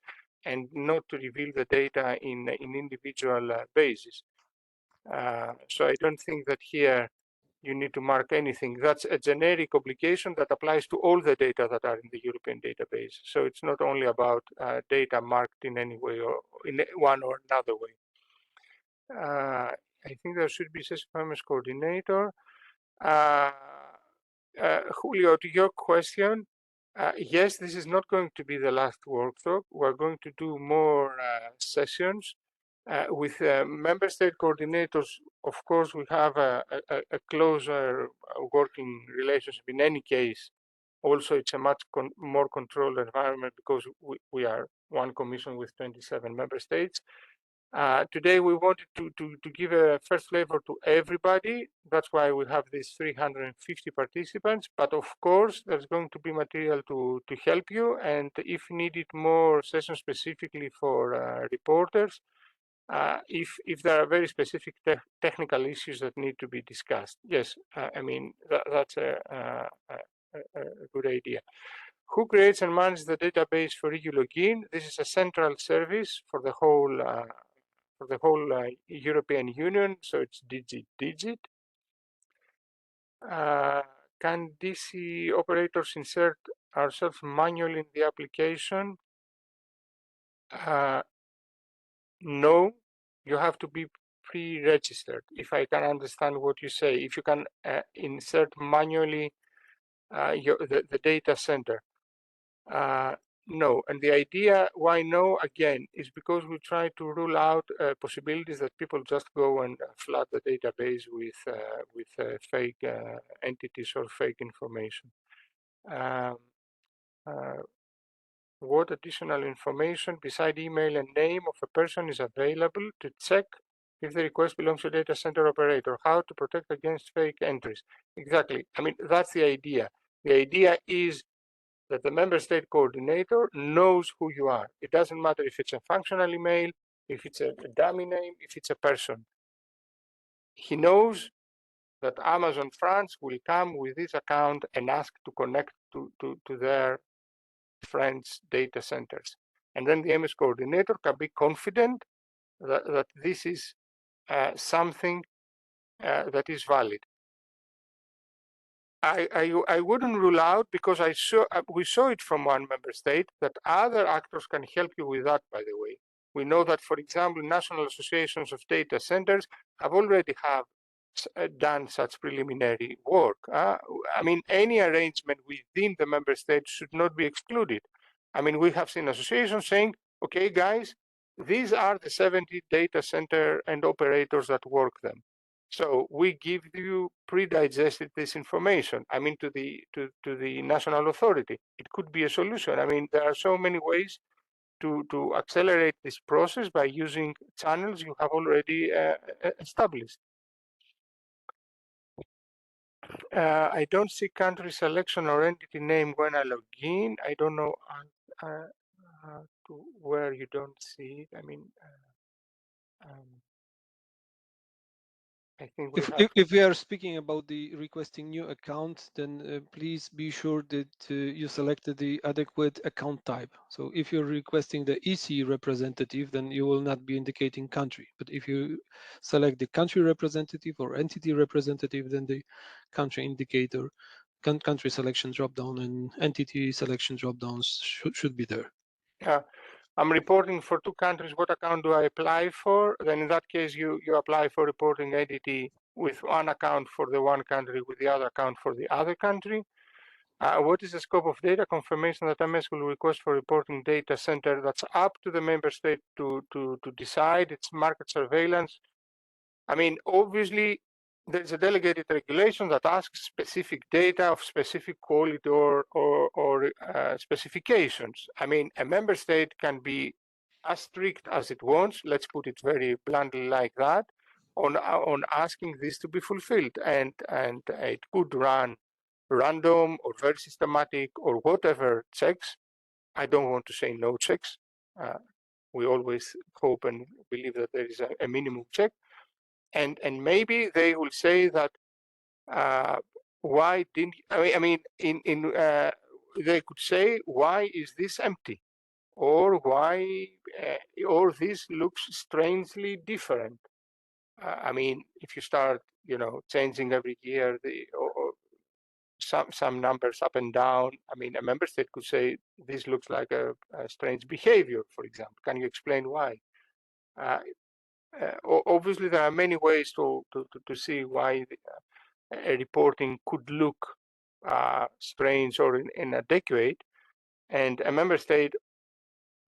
and not to reveal the data in individual basis. So I don't think that here you need to mark anything. That's a generic obligation that applies to all the data that are in the European database. So it's not only about data marked in any way or in one or another way. I think there should be session performance coordinator. Julio, to your question, yes, this is not going to be the last workshop. We're going to do more sessions with member state coordinators. Of course, we have a closer working relationship in any case. Also, it's a much more controlled environment because we are one commission with 27 member states. Today we wanted to give a first flavor to everybody. That's why we have these 350 participants. But of course, there's going to be material to help you. And if needed more sessions specifically for reporters, if there are very specific technical issues that need to be discussed. Yes, I mean, that's a good idea. Who creates and manages the database for EU login? This is a central service for the whole European Union, so it's digit. Can DC operators insert ourselves manually in the application? No, you have to be pre-registered, if I can understand what you say. If you can insert manually the data center. No, and the idea why no, again, is because we try to rule out possibilities that people just go and flood the database with fake entities or fake information. What additional information beside email and name of a person is available to check if the request belongs to a data center operator? How to protect against fake entries? Exactly. I mean, that's the idea. The idea is that the member state coordinator knows who you are. It doesn't matter if it's a functional email, if it's a dummy name, if it's a person. He knows that Amazon France will come with this account and ask to connect to their friends' data centers. And then the MS coordinator can be confident that this is something that is valid. I wouldn't rule out, because we saw it from one member state, that other actors can help you with that, by the way. We know that, for example, national associations of data centers have already done such preliminary work. I mean, any arrangement within the member state should not be excluded. I mean, we have seen associations saying, okay, guys, these are the 70 data center and operators that work them. So we give you pre-digested this information, I mean, to the national authority. It could be a solution. I mean, there are so many ways to accelerate this process by using channels you have already established. I don't see country selection or entity name when I log in. I don't know to where you don't see it. I mean, I think if we are speaking about the requesting new account, then please be sure that you selected the adequate account type. So if you're requesting the EC representative, then you will not be indicating country. But if you select the country representative or entity representative, then the country indicator, country selection dropdown and entity selection dropdowns should be there. Yeah. I'm reporting for 2 countries. What account do I apply for? Then in that case, you apply for reporting entity with one account for the one country, with the other account for the other country. What is the scope of data confirmation that MS will request for reporting data center? That's up to the member state to decide. It's market surveillance. I mean, obviously, there's a delegated regulation that asks specific data of specific quality or specifications. I mean, a member state can be as strict as it wants, let's put it very bluntly like that, on asking this to be fulfilled. And it could run random or very systematic or whatever checks. I don't want to say no checks. We always hope and believe that there is a minimum check. And maybe they will say that why didn't I mean they could say, why is this empty, or why or this looks strangely different. I mean, if you start changing every year or some numbers up and down, I mean, a member state could say this looks like a strange behavior, for example. Can you explain why? Obviously, there are many ways to see why a reporting could look strange or inadequate, and a member state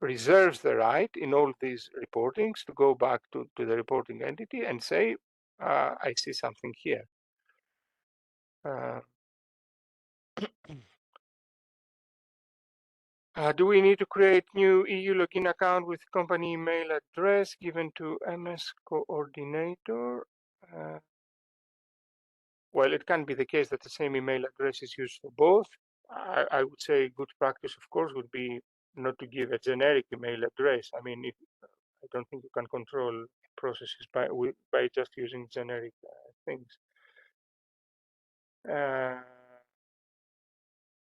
reserves the right in all these reportings to go back to the reporting entity and say, I see something here. Do we need to create new EU login account with company email address given to MS coordinator? Well, it can be the case that the same email address is used for both. I would say good practice, of course, would be not to give a generic email address. I mean, I don't think you can control processes by just using generic things.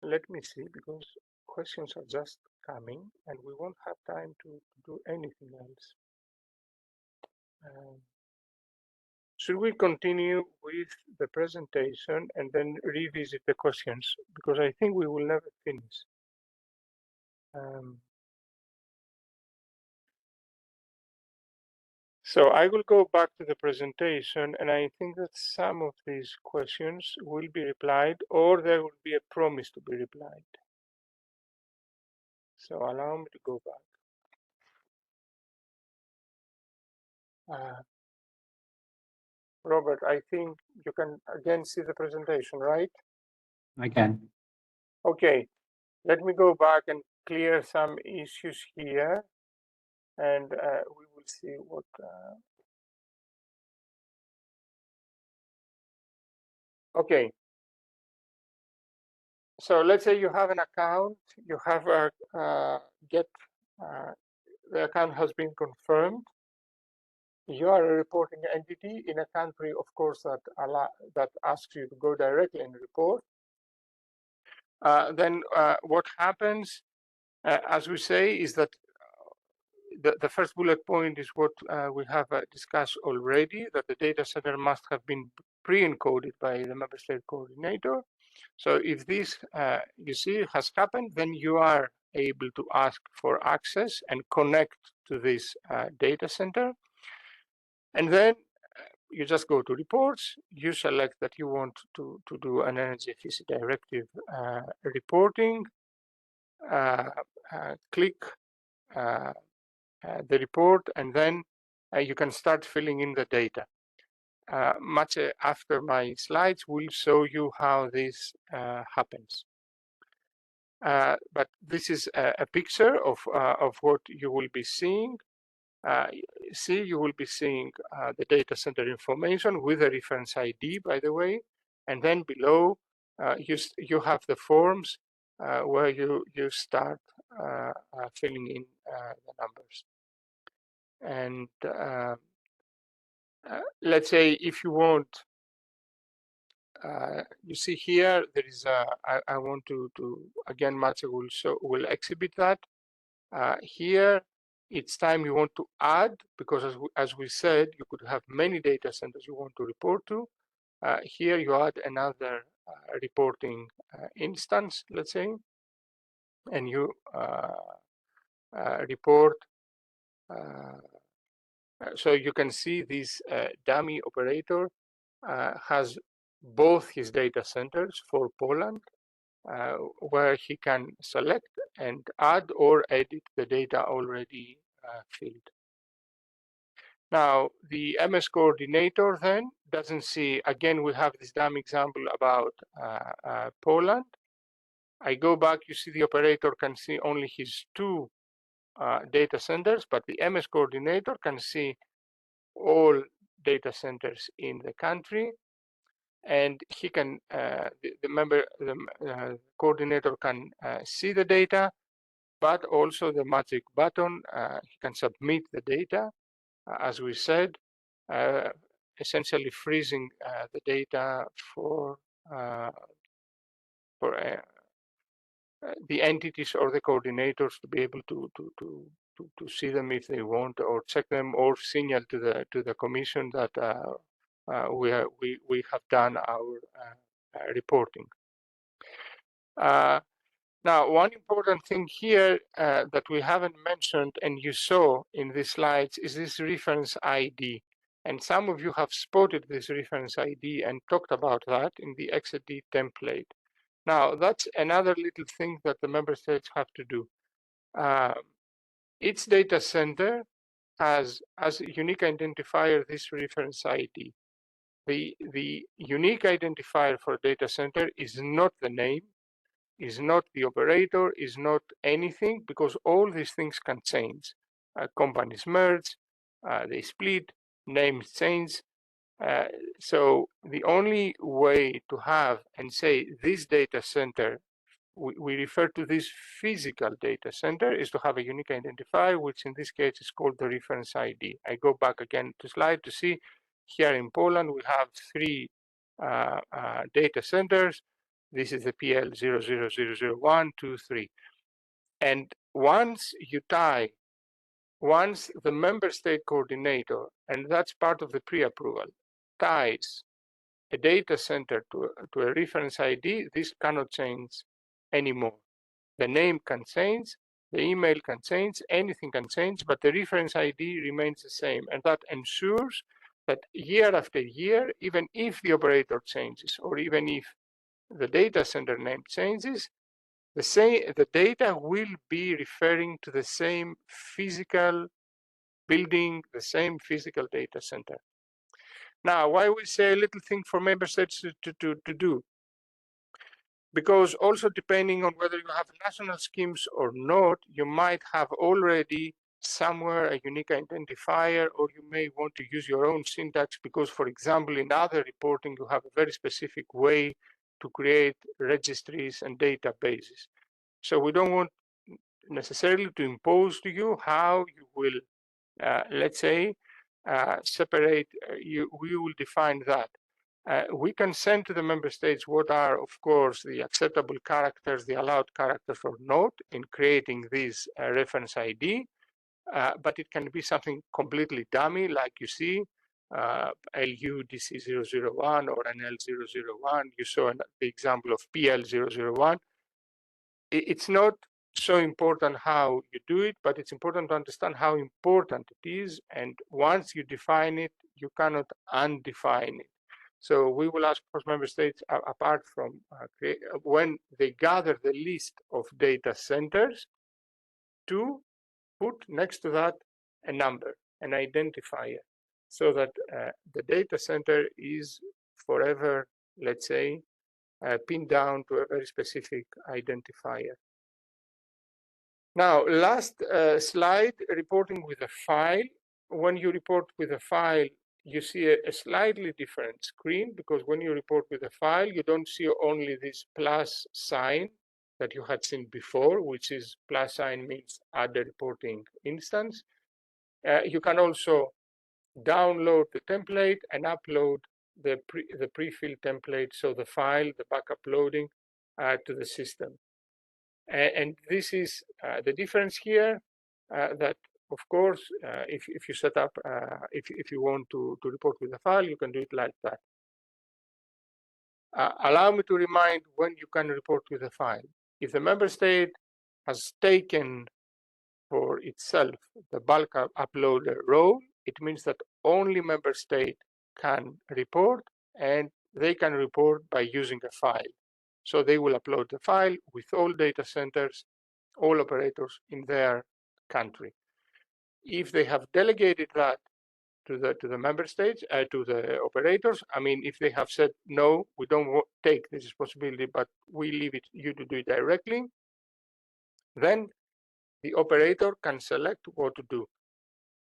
Let me see, because questions are just coming and we won't have time to do anything else. Should we continue with the presentation and then revisit the questions? Because I think we will never finish. So I will go back to the presentation, and I think that some of these questions will be replied, or there will be a promise to be replied. So allow me to go back. Robert, I think you can again see the presentation, right? I can. Okay, let me go back and clear some issues here, and we will see what. Okay. So let's say you have an account, you have a the account has been confirmed. You are a reporting entity in a country, of course, that asks you to go directly and report. Then what happens, as we say, is that the first bullet point is what we have discussed already, that the data center must have been pre-encoded by the member state coordinator. So if this, you see, has happened, then you are able to ask for access and connect to this data center. And then you just go to reports, you select that you want to do an Energy Efficiency Directive reporting, click the report, and then you can start filling in the data. Much after my slides will show you how this happens. But this is a picture of what you will be seeing. You will be seeing the data center information with a reference ID, by the way, and then below you have the forms where you start filling in the numbers. And let's say if you want, you see here there is I want to again Maciej will exhibit that. Here it's time you want to add, because as we said, you could have many data centers you want to report to. Here you add another reporting instance, let's say, and you report. So you can see this dummy operator has both his data centers for Poland, where he can select and add or edit the data already filled. Now, the MS coordinator then doesn't see, again, we have this dummy example about Poland. I go back, you see the operator can see only his two data centers, but the MS coordinator can see all data centers in the country, and he can, the coordinator can see the data, but also the magic button, he can submit the data, as we said, essentially freezing the data for the entities or the coordinators to be able to see them if they want, or check them, or signal to the commission that we have done our reporting. Now, one important thing here that we haven't mentioned, and you saw in these slides, is this reference ID. And some of you have spotted this reference ID and talked about that in the XAD template. Now, that's another little thing that the member states have to do. Each data center has, as a unique identifier, this reference ID. The unique identifier for a data center is not the name, is not the operator, is not anything, because all these things can change. Companies merge, they split, names change. So the only way to have and say this data center, we refer to this physical data center, is to have a unique identifier, which in this case is called the reference ID. I go back again to slide to see here in Poland, we have three data centers. This is the PL 00001, 2, 3. And once you tie, once the member state coordinator, and that's part of the pre-approval, ties a data center to a reference ID, this cannot change anymore. The name can change, the email can change, anything can change, but the reference ID remains the same. And that ensures that year after year, even if the operator changes, or even if the data center name changes, the data will be referring to the same physical building, the same physical data center. Now, why we say a little thing for member states to do? Because also depending on whether you have national schemes or not, you might have already somewhere a unique identifier, or you may want to use your own syntax because, for example, in other reporting, you have a very specific way to create registries and databases. So we don't want necessarily to impose to you how you will, let's say, separate, we will define that. We can send to the member states what are, of course, the acceptable characters, the allowed characters or not in creating this reference ID, but it can be something completely dummy, like you see, LUDC001 or NL001. You saw the example of PL001. It's not so important how you do it, but it's important to understand how important it is. And once you define it, you cannot undefine it. So we will ask for member states, apart from when they gather the list of data centers, to put next to that a number, an identifier, so that the data center is forever, let's say, pinned down to a very specific identifier. Now, last slide, reporting with a file. When you report with a file, you see a slightly different screen, because when you report with a file, you don't see only this plus sign that you had seen before, which is plus sign means add a reporting instance. You can also download the template and upload the pre-filled template, so the file, the backup loading to the system. And this is the difference here, that of course, if you set up, if you want to report with a file, you can do it like that. Allow me to remind when you can report with a file. If the member state has taken for itself the bulk uploader role, it means that only member state can report, and they can report by using a file. So they will upload the file with all data centers, all operators in their country. If they have delegated that to the member states, to the operators, I mean, if they have said, no, we don't take this responsibility, but we leave it you to do it directly, then the operator can select what to do.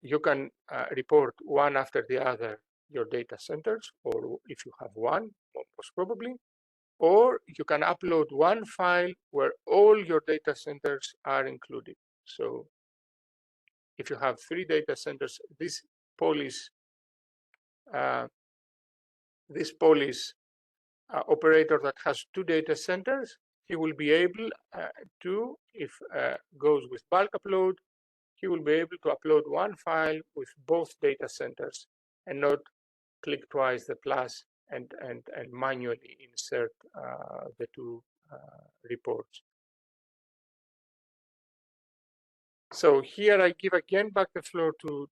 You can report one after the other your data centers, or if you have one, most probably, or you can upload one file where all your data centers are included. So if you have 3 data centers, this Polish operator that has 2 data centers, he will be able to, if goes with bulk upload, he will be able to upload one file with both data centers and not click twice the plus and manually insert the 2 reports. So here I give again back the floor to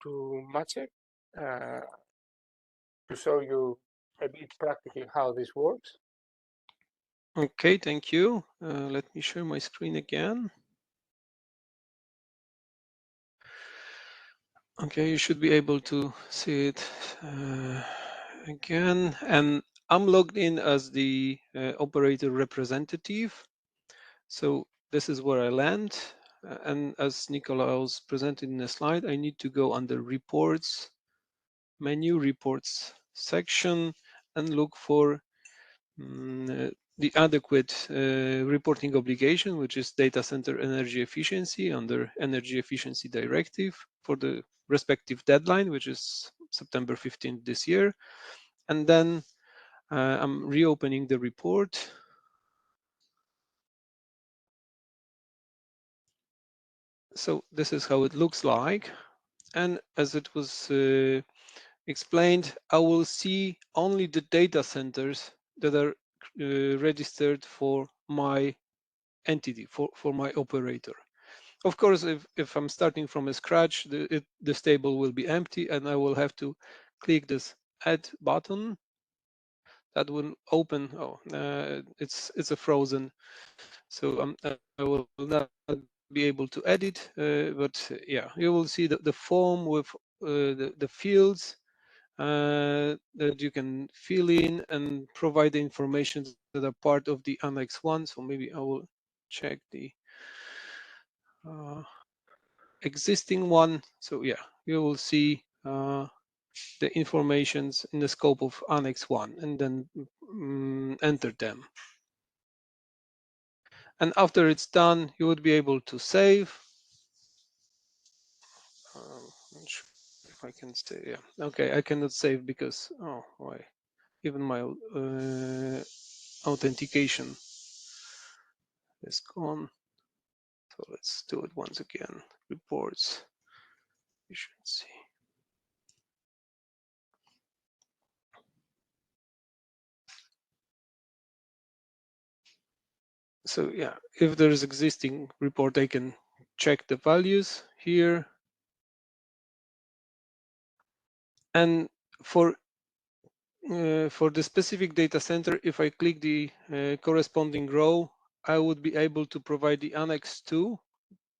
Maciek to show you a bit practically how this works. Okay, thank you. Let me share my screen again. Okay, you should be able to see it again. And I'm logged in as the operator representative. So this is where I land. And as Nicolaus presented in the slide, I need to go under reports, menu reports section, and look for the adequate reporting obligation, which is data center energy efficiency under Energy Efficiency Directive for the respective deadline, which is September 15th this year. And then I'm reopening the report. So this is how it looks like. And as it was explained, I will see only the data centers that are registered for my entity, for my operator. Of course, if I'm starting from a scratch, this table will be empty and I will have to click this add button. That will open, it's a frozen. So I will not be able to edit, but yeah, you will see the form with the fields that you can fill in and provide the information that are part of the Annex 1. So maybe I will check the existing one. So yeah, you will see the informations in the scope of Annex 1 and then enter them. And after it's done, you would be able to save. Not sure if I can say, yeah, okay, I cannot save because, oh, why? Even my authentication is gone. So let's do it once again. Reports, efficiency. So yeah, if there is existing report, I can check the values here. And for the specific data center, if I click the corresponding row, I would be able to provide the Annex 2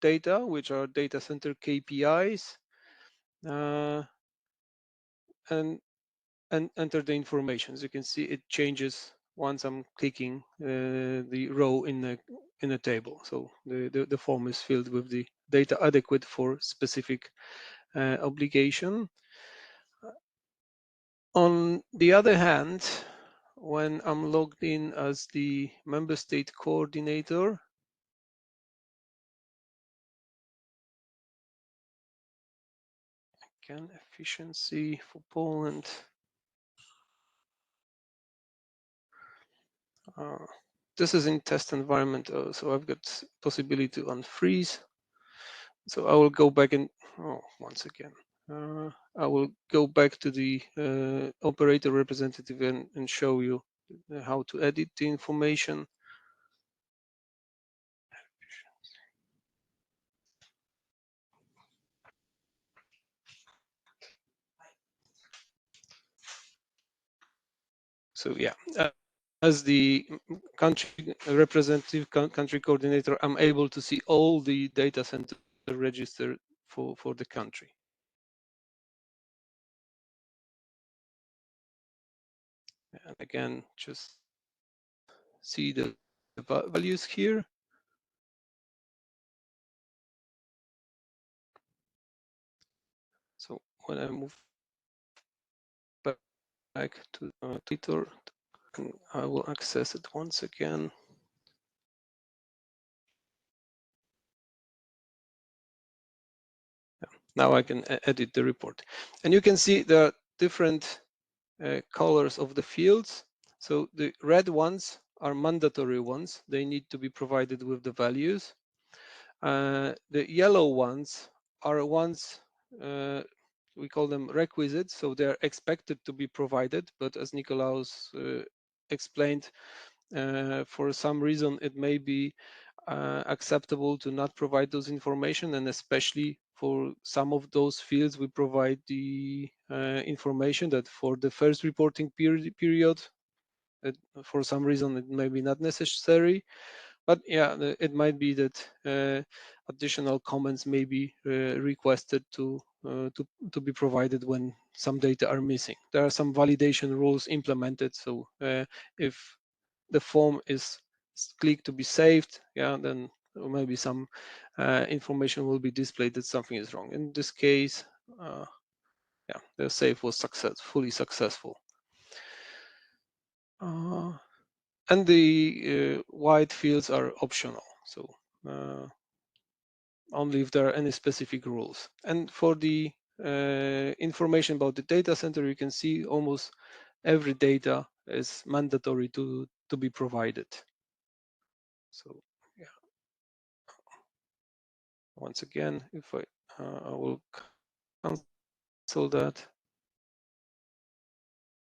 data, which are data center KPIs, and enter the information. As you can see, it changes once I'm clicking the row in a table. So the form is filled with the data adequate for specific obligation. On the other hand, when I'm logged in as the member state coordinator, again, efficiency for Poland. This is in test environment, so I've got possibility to unfreeze. So I will go back and, once again, I will go back to the operator representative and show you how to edit the information. So yeah, as the country representative, country coordinator, I'm able to see all the data centers registered for the country. And again, just see the values here. So when I move back to Twitter, I will access it once again. Now I can edit the report. And you can see the different colors of the fields. So the red ones are mandatory ones. They need to be provided with the values. The yellow ones are ones, we call them requisites, so they're expected to be provided, but as Nicolaus explained, for some reason it may be acceptable to not provide those information, and especially for some of those fields we provide the information that for the first reporting period, for some reason it may be not necessary. But yeah, it might be that additional comments may be requested to be provided when some data are missing. There are some validation rules implemented, so if the form is click to be saved, yeah, then maybe some information will be displayed that something is wrong. In this case, yeah, the save was fully successful. And the white fields are optional, so only if there are any specific rules. And for the information about the data center, you can see almost every data is mandatory to be provided. So yeah, once again, if I will cancel that.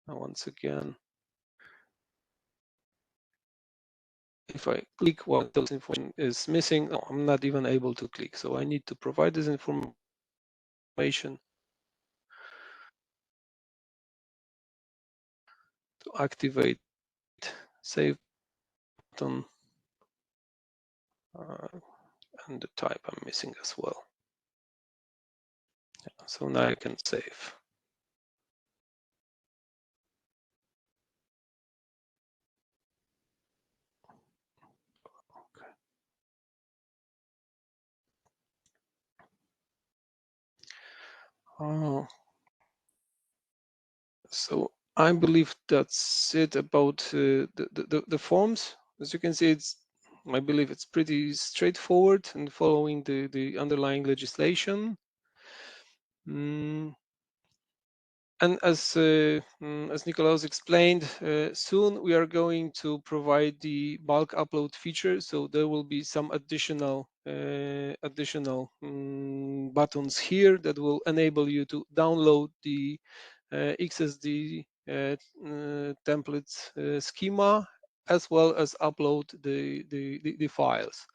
And once again, if I click what those information is missing, no, I'm not even able to click. So I need to provide this information to activate save button, and the type I'm missing as well. Yeah, so now I can save. Okay. So I believe that's it about the forms. As you can see, I believe it's pretty straightforward and following the underlying legislation. And as Nikolaus explained, soon we are going to provide the bulk upload feature. So there will be some additional buttons here that will enable you to download the XSD template schema, as well as upload the files.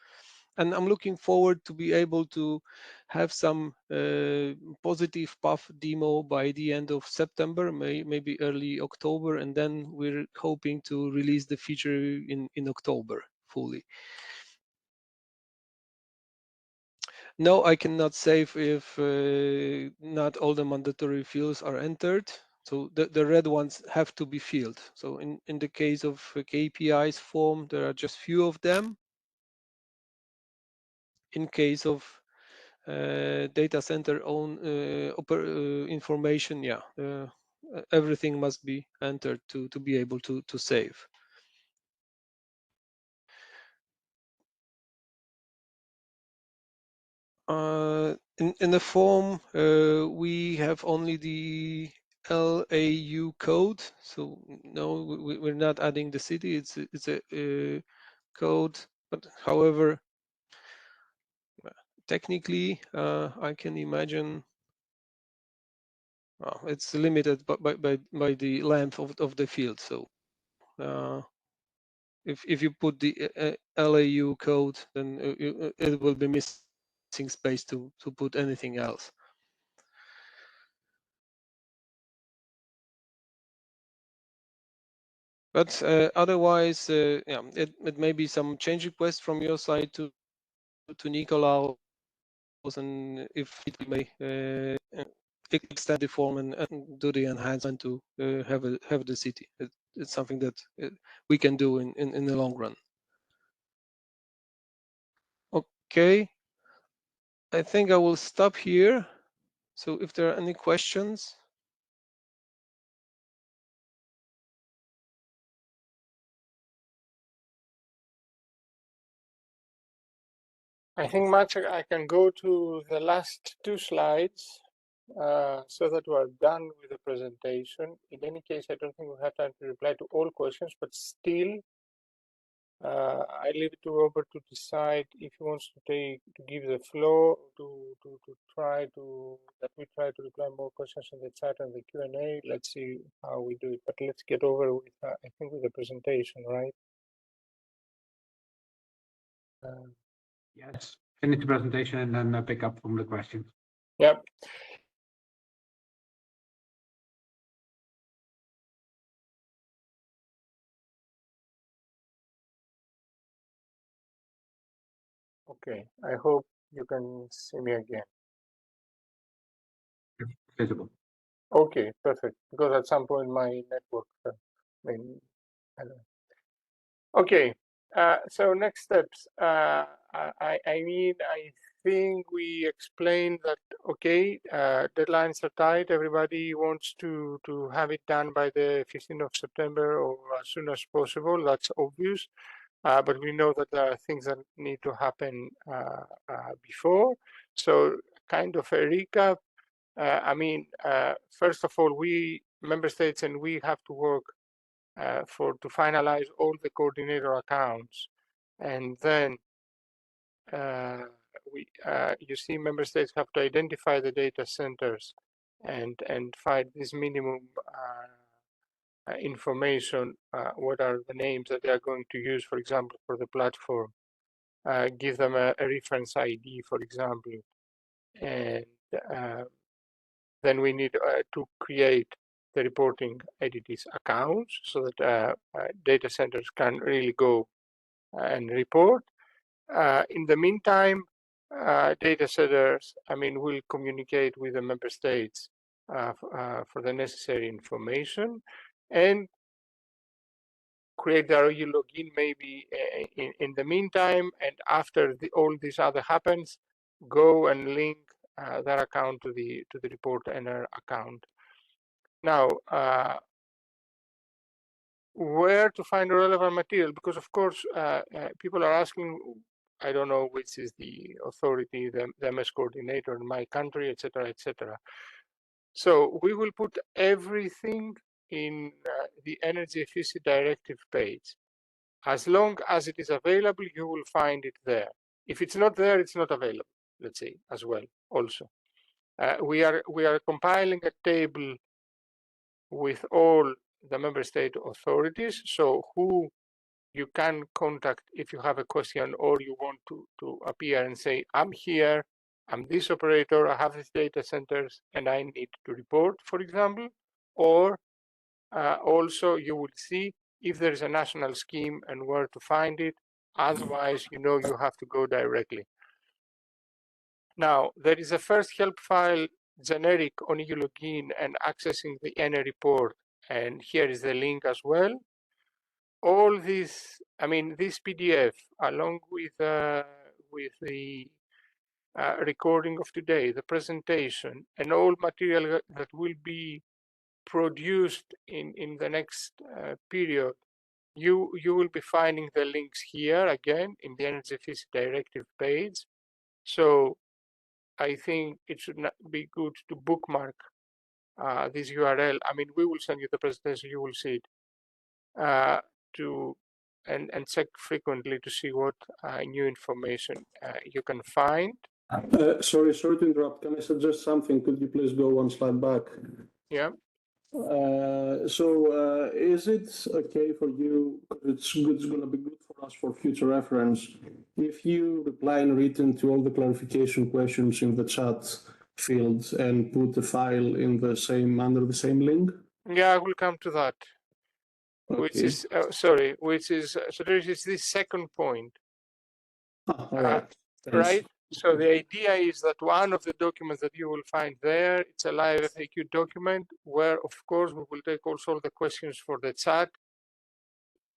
And I'm looking forward to be able to have some positive path demo by the end of September, maybe early October, and then we're hoping to release the feature in October fully. No, I cannot save if not all the mandatory fields are entered. So the red ones have to be filled. So in the case of KPIs form, there are just few of them. In case of data center own information, yeah, everything must be entered to be able to save. In the form, we have only the LAU code, so no, we're not adding the city. It's a code, but however, technically, I can imagine it's limited by the length of the field. So if you put the LAU code, then it will be missing space to put anything else. But otherwise, yeah, it may be some change request from your side to Nikolaus, and if it may extend the form and do the enhancement to have the city. It's something that we can do in the long run. Okay, I think I will stop here. So if there are any questions. I think, Maciek, I can go to the last two slides so that we are done with the presentation. In any case, I don't think we have time to reply to all questions, but still, I leave it to Robert to decide if he wants to give the floor to try to reply more questions in the chat and the Q&A. Let's see how we do it, but let's get over with I think with the presentation, right? Yes, finish the presentation and then pick up from the questions. Yep. Okay, I hope you can see me again. Visible. Okay, perfect. Because at some point my network, I don't know. Okay, So next steps. I mean, I think we explained that, okay, deadlines are tight. Everybody wants to have it done by the 15th of September or as soon as possible. That's obvious. But we know that there are things that need to happen before. So kind of a recap. I mean, first of all, we member states and we have to work to finalize all the coordinator accounts, and then you see member states have to identify the data centers and find this minimum information. What are the names that they are going to use, for example, for the platform? Give them a reference ID, for example, and then we need to create the reporting entities accounts so that data centers can really go and report. In the meantime, data centers, I mean, will communicate with the member states for the necessary information and create their EU login maybe in the meantime, and after all this other happens, go and link their account to the report owner account. Now, where to find relevant material? Because of course, people are asking, I don't know which is the authority, the MS coordinator in my country, etc., etc. So we will put everything in the Energy Efficiency Directive page. As long as it is available, you will find it there. If it's not there, it's not available, let's say, as well, also. We are compiling a table with all the member state authorities, so who you can contact if you have a question or you want to appear and say, I'm here, I'm this operator, I have these data centers, and I need to report, for example. Or also you will see if there is a national scheme and where to find it. Otherwise, you know, you have to go directly. Now, there is a first help file generic on EU login and accessing the ENA report. And here is the link as well. All this, I mean, this PDF, along with the recording of today, the presentation, and all material that will be produced in the next period, you will be finding the links here again in the Energy Efficiency Directive page. So I think it should not be good to bookmark this URL. I mean, we will send you the presentation, you will see it, and check frequently to see what new information you can find. Sorry to interrupt. Can I suggest something? Could you please go one slide back? Yeah. Is it okay for you, it's going to be good for us for future reference, if you reply in written to all the clarification questions in the chat field and put the file in the same, under the same link? Yeah, I will come to that. Okay. Which is, so there is this second point. All right. Right? So the idea is that one of the documents that you will find there, it's a live FAQ document where, of course, we will take also the questions for the chat,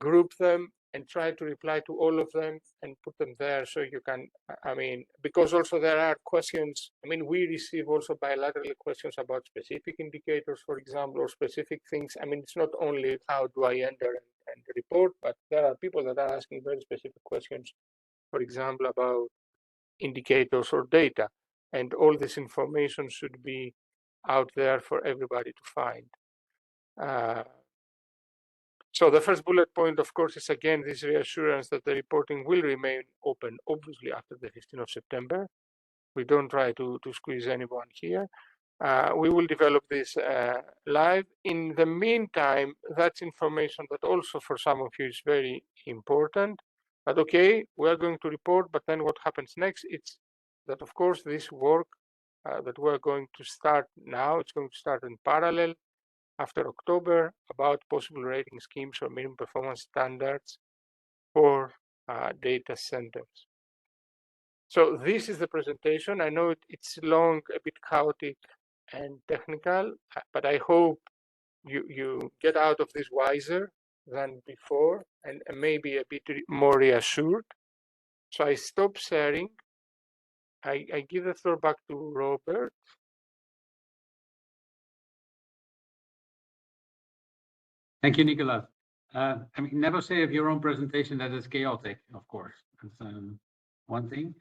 group them, and try to reply to all of them and put them there so you can, I mean, because also there are questions, I mean, we receive also bilaterally questions about specific indicators, for example, or specific things. I mean, it's not only how do I enter and report, but there are people that are asking very specific questions, for example, about indicators or data, and all this information should be out there for everybody to find. So the first bullet point, of course, is again this reassurance that the reporting will remain open, obviously after the 15th of September. We don't try to squeeze anyone here. We will develop this live. In the meantime, that's information that also for some of you is very important. But okay, we are going to report, but then what happens next? It's that, of course, this work that we're going to start now, it's going to start in parallel after October about possible rating schemes or minimum performance standards for data centers. So this is the presentation. I know it's long, a bit chaotic and technical, but I hope you get out of this wiser than before and maybe a bit more reassured. So I stop sharing. I give the floor back to Robert. Thank you, Nicolas. I mean, never say of your own presentation that it's chaotic, of course. That's one thing.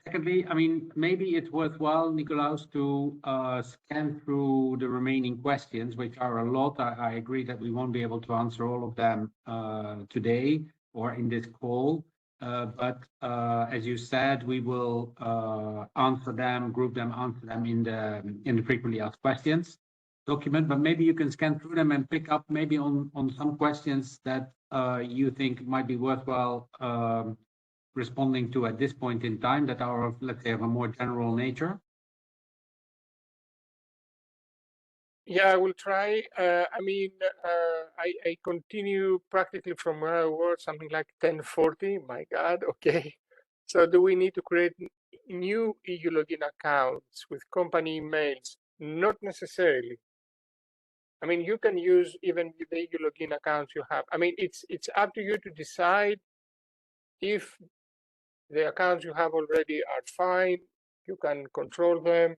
Secondly, I mean, maybe it's worthwhile, Nicolas, to scan through the remaining questions, which are a lot. I agree that we won't be able to answer all of them today or in this call. But as you said, we will answer them, group them, answer them in the frequently asked questions document, but maybe you can scan through them and pick up maybe on some questions that you think might be worthwhile responding to at this point in time that are of, let's say, of a more general nature. Yeah, I will try. I mean, I continue practically from where I was, something like 1040. My God, okay. So do we need to create new EU login accounts with company emails? Not necessarily. I mean, you can use even the EU login accounts you have. I mean, it's up to you to decide if the accounts you have already are fine, you can control them,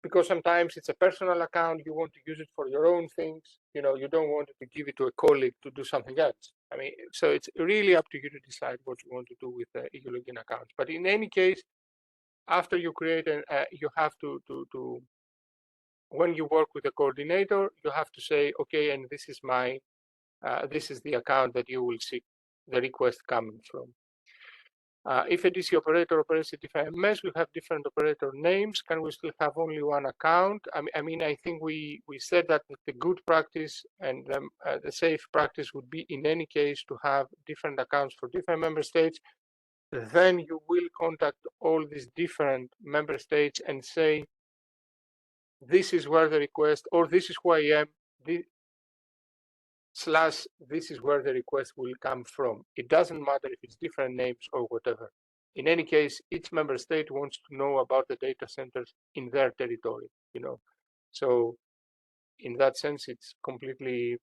because sometimes it's a personal account, you want to use it for your own things, you know, you don't want to give it to a colleague to do something else. I mean, so it's really up to you to decide what you want to do with the EU login accounts. But in any case, after you create an, you have to when you work with a coordinator, you have to say, okay, and this is my, this is the account that you will see the request coming from. If a DC operator operates a different MS, we have different operator names. Can we still have only one account? I mean, I think we said that the good practice and the safe practice would be, in any case, to have different accounts for different member states. Then you will contact all these different member states and say, this is where the request, or this is who I am, this is where the request will come from. It doesn't matter if it's different names or whatever. In any case, each member state wants to know about the data centers in their territory, you know. So in that sense, it's completely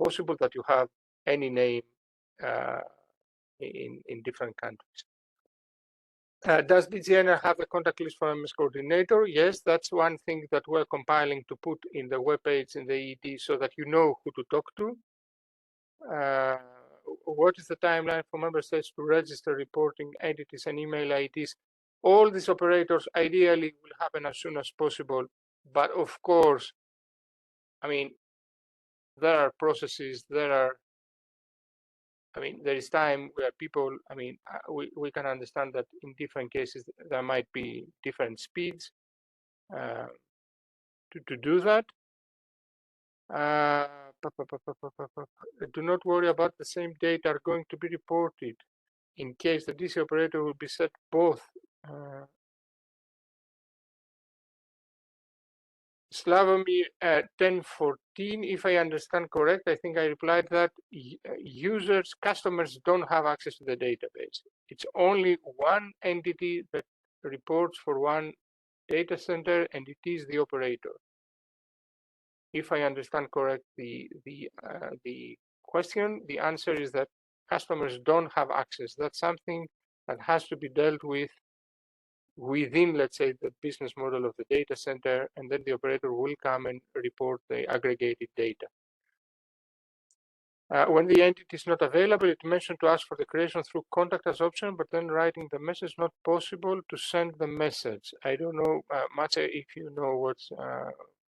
possible that you have any name in different countries. Does DGNR have a contact list for MS coordinator? Yes, that's one thing that we're compiling to put in the web page in the ED so that you know who to talk to. What is the timeline for member states to register reporting entities and email IDs? All these operators ideally will happen as soon as possible, but of course, I mean, there are processes, there is time where people, I mean, we can understand that in different cases, there might be different speeds to do that. Do not worry about the same data are going to be reported in case the DC operator will be set both. Slavomir 1014, if I understand correct, I think I replied that users, customers don't have access to the database. It's only one entity that reports for one data center, and it is the operator. If I understand correct the question, the answer is that customers don't have access. That's something that has to be dealt with within, let's say, the business model of the data center, and then the operator will come and report the aggregated data. When the entity is not available, it mentioned to ask for the creation through contact as option, but then writing the message not possible to send the message. I don't know, Mace, if you know what's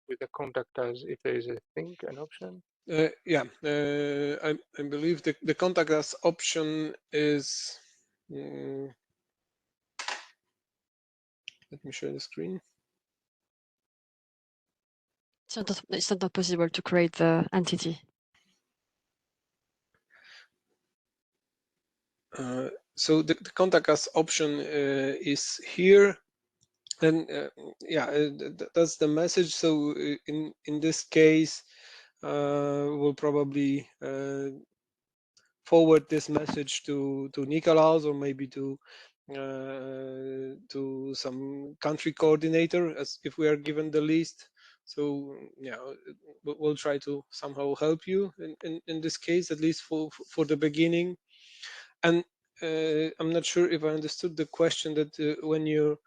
with the contact as, if there is a thing, an option. Yeah, I believe the contact as option is. Let me share the screen. It's not possible to create the entity. So the contact us option is here, and yeah, that's the message. So in this case, we'll probably forward this message to Nikolaus, or maybe to some country coordinator, as if we are given the list, So yeah, we'll try to somehow help you in this case, at least for the beginning. And I'm not sure if I understood the question that when you're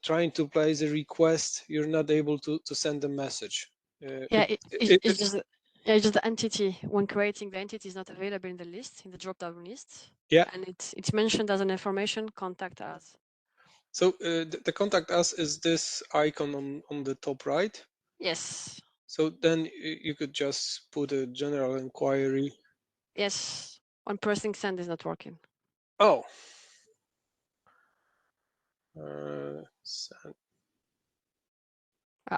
trying to place a request, you're not able to send a message. Yeah, it's just the entity. When creating the entity is not available in the list, in the drop-down list. Yeah. And it's mentioned as an information, contact us. So the contact us is this icon on the top right. Yes. So then you could just put a general inquiry. Yes. When pressing send is not working. Oh. Send.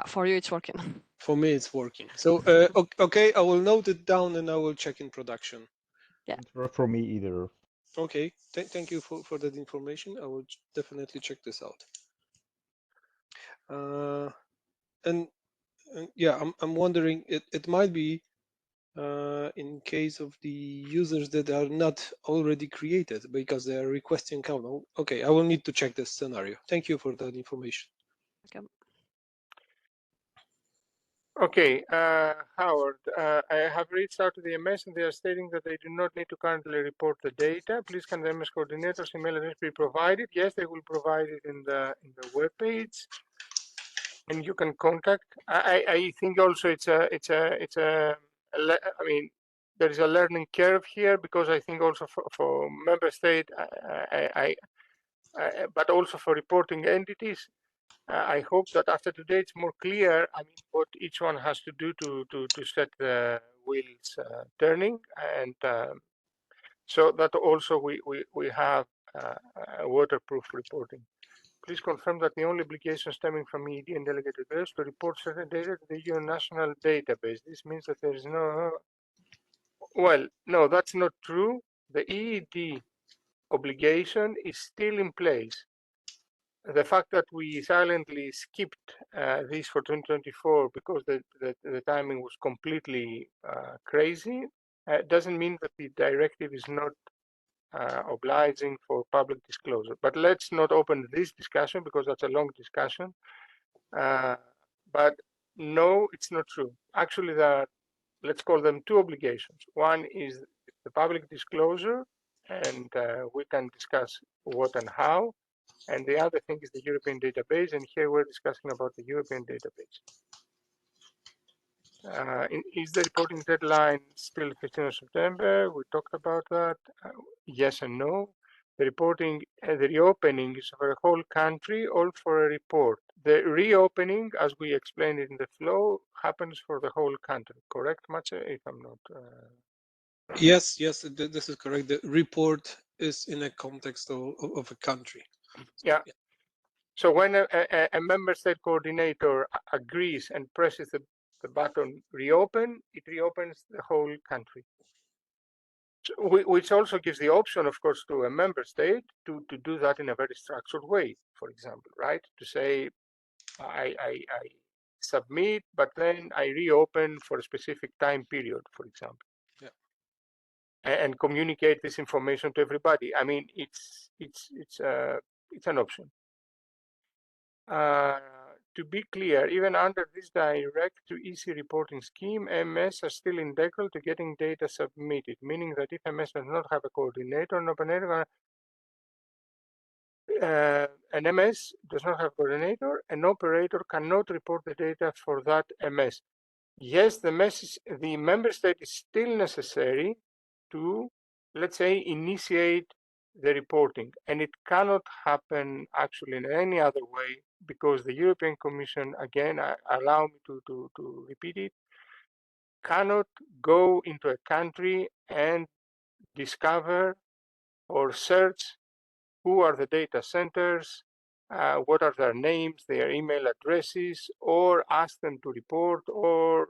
For you, it's working. For me, it's working. So okay, I will note it down and I will check in production. Yeah. It's not for me either. Okay, thank you for that information. I will definitely check this out. And yeah, I'm wondering, it might be in case of the users that are not already created because they are requesting account. Okay, I will need to check this scenario. Thank you for that information. Okay. Okay, Howard, I have reached out to the MS and they are stating that they do not need to currently report the data. Please can the MS coordinator's email address be provided? Yes, they will provide it in the web page, and you can contact. I think also I mean, there is a learning curve here because I think also for member state, but also for reporting entities. I hope that after today it's more clear. I mean, what each one has to do to set the wheels turning, and so that also we have waterproof reporting. Please confirm that the only obligation stemming from EED and delegated is to report certain data to the EU national database. This means that there is no. Well, no, that's not true. The EED obligation is still in place. The fact that we silently skipped this for 2024 because the timing was completely crazy doesn't mean that the directive is not obliging for public disclosure. But let's not open this discussion because that's a long discussion. But no, it's not true. Actually, there are, let's call them two obligations. One is the public disclosure, and we can discuss what and how. And the other thing is the European database, and here we're discussing about the European database. Is the reporting deadline still 15th of September? We talked about that. Yes and no. The reporting, the reopening is for a whole country, all for a report. The reopening, as we explained in the flow, happens for the whole country. Correct, Maciej? If I'm not. Yes, this is correct. The report is in a context of a country. Yeah. So when a member state coordinator agrees and presses the button reopen, it reopens the whole country. So which also gives the option, of course, to a member state to do that in a very structured way, for example, right? To say, I submit, but then I reopen for a specific time period, for example. Yeah. And communicate this information to everybody. I mean, it's an option. To be clear, even under this direct to EC reporting scheme, MS are still integral to getting data submitted, meaning that if MS does not have a coordinator, an operator, an MS does not have a coordinator, an operator cannot report the data for that MS. Yes, the member state is still necessary to, let's say, initiate the reporting, and it cannot happen actually in any other way because the European Commission, again, allow me to repeat it, cannot go into a country and discover or search who are the data centers, what are their names, their email addresses, or ask them to report, or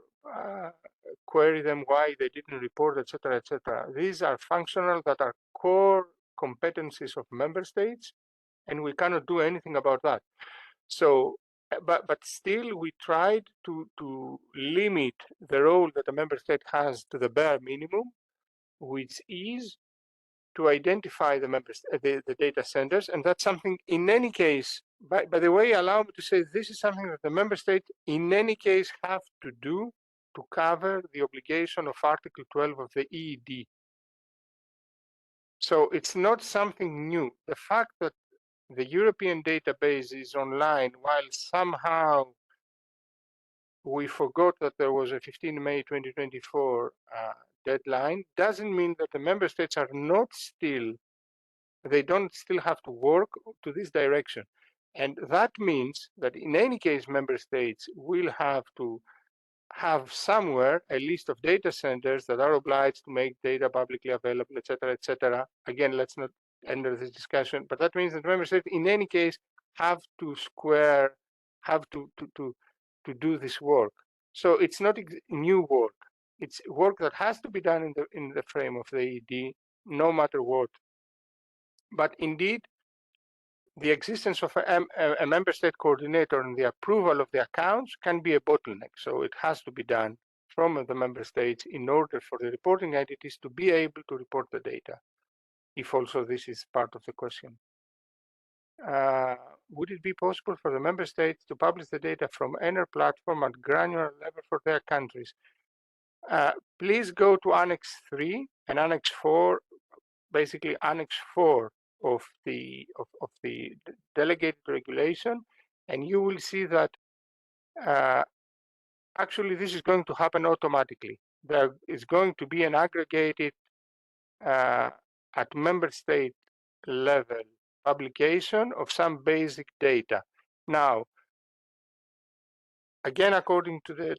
query them why they didn't report, etc., etc. These are functional that are core competencies of member states, and we cannot do anything about that. So, but still, we tried to limit the role that a member state has to the bare minimum, which is to identify the data centers, and that's something in any case by the way, allow me to say this is something that the member states in any case have to do to cover the obligation of Article 12 of the EED. So it's not something new. The fact that the European database is online while somehow we forgot that there was a 15 May 2024 deadline doesn't mean that the member states are not still, they don't still have to work to this direction. And that means that in any case, member states will have to have somewhere a list of data centers that are obliged to make data publicly available, et cetera, et cetera. Again, let's not enter this discussion, but that means that member states in any case have to do this work. So it's not new work. It's work that has to be done in the frame of the EED, no matter what. But indeed, the existence of a member state coordinator and the approval of the accounts can be a bottleneck. So it has to be done from the member states in order for the reporting entities to be able to report the data, if also this is part of the question. Would it be possible for the member states to publish the data from ENER platform at granular level for their countries? Please go to Annex 3 and Annex 4, basically Annex 4 of the delegated regulation, and you will see that actually this is going to happen automatically. There is going to be an aggregated at member state level publication of some basic data. Now, again, according to the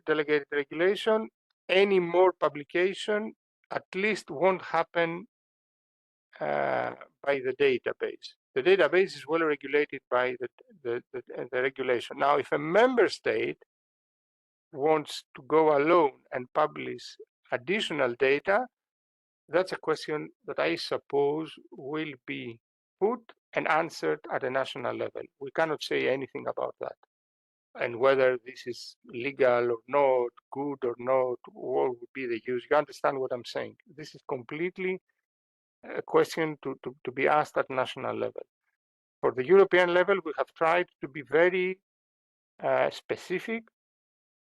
delegated regulation, any more publication at least won't happen by the database. The database is well regulated by the regulation. Now, if a member state wants to go alone and publish additional data, that's a question that I suppose will be put and answered at a national level. We cannot say anything about that. And whether this is legal or not, good or not, what would be the use? You understand what I'm saying? This is completely a question to be asked at national level. For the European level, we have tried to be very specific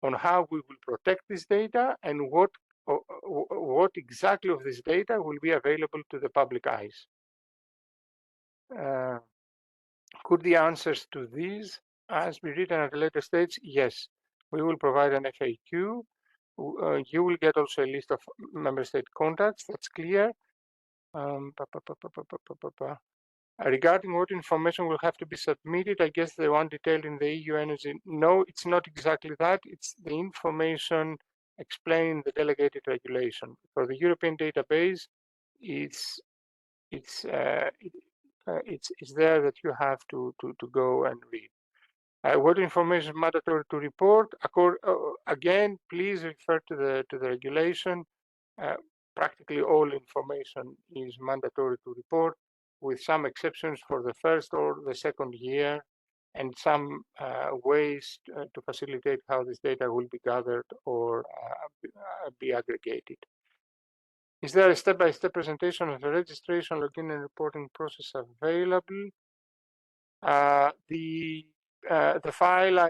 on how we will protect this data and what exactly of this data will be available to the public eyes. Could the answers to these be written at a later stage? Yes, we will provide an FAQ. You will get also a list of member state contacts, that's clear. Regarding what information will have to be submitted, I guess the one detailed in the EU Energy, no, it's not exactly that. It's the information explained in the delegated regulation. For the European database, it's there that you have to go and read. What information is mandatory to report? Again, please refer to the regulation. Practically all information is mandatory to report, with some exceptions for the first or the second year, and some ways to facilitate how this data will be gathered or be aggregated. Is there a step-by-step presentation of the registration, login, and reporting process available? The file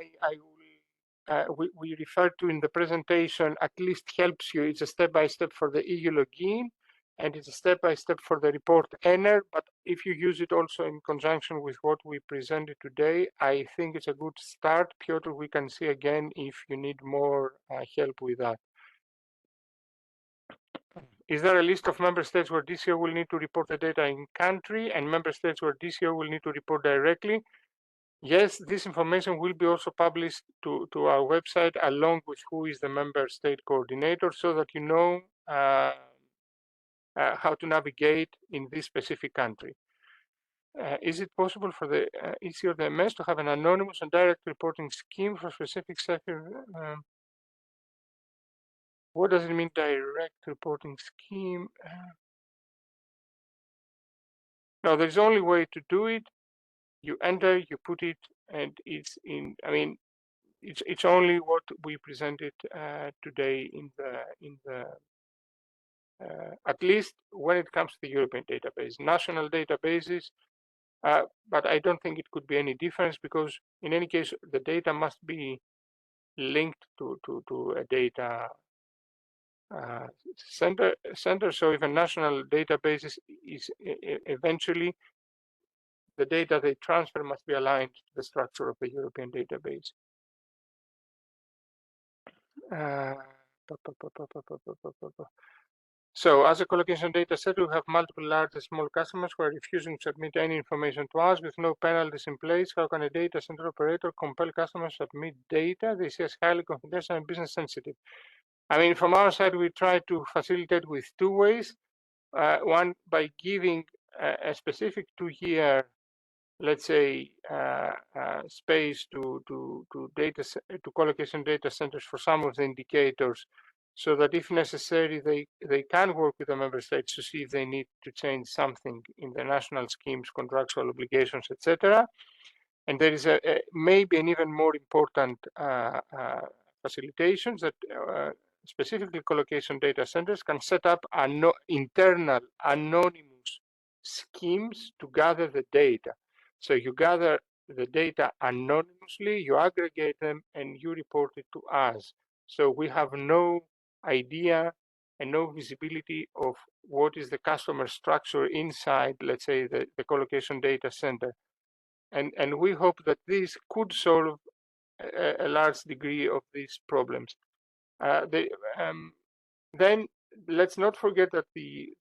we referred to in the presentation at least helps you. It's a step-by-step for the EU login, and it's a step-by-step for the report ENER. But if you use it also in conjunction with what we presented today, I think it's a good start. Piotr, we can see again if you need more help with that. Is there a list of member states where DCO will need to report the data in country and member states where DCO will need to report directly? Yes, this information will be also published to our website along with who is the member state coordinator, so that you know how to navigate in this specific country. Is it possible for the EC or the MS to have an anonymous and direct reporting scheme for specific sector? What does it mean, direct reporting scheme? No, there's only way to do it. You enter, you put it, and it's in. I mean, it's only what we presented today in the at least when it comes to the European database. National databases, But I don't think it could be any difference, because in any case, the data must be linked to a data center. So if a national database is eventually, the data they transfer must be aligned to the structure of the European database. So as a collocation data set, we have multiple large and small customers who are refusing to submit any information to us with no penalties in place. How can a data center operator compel customers to submit data they see as highly confidential and business sensitive? I mean, from our side, we try to facilitate with two ways. One, by giving a specific 2-year, let's say, space to collocation data centers for some of the indicators, so that if necessary, they can work with the member states to see if they need to change something in the national schemes, contractual obligations, etc. And there is maybe an even more important facilitations that specifically collocation data centers can set up internal anonymous schemes to gather the data. So you gather the data anonymously, you aggregate them, and you report it to us. So we have no idea and no visibility of what is the customer structure inside, let's say, the collocation data center. And we hope that this could solve a large degree of these problems. Then let's not forget that the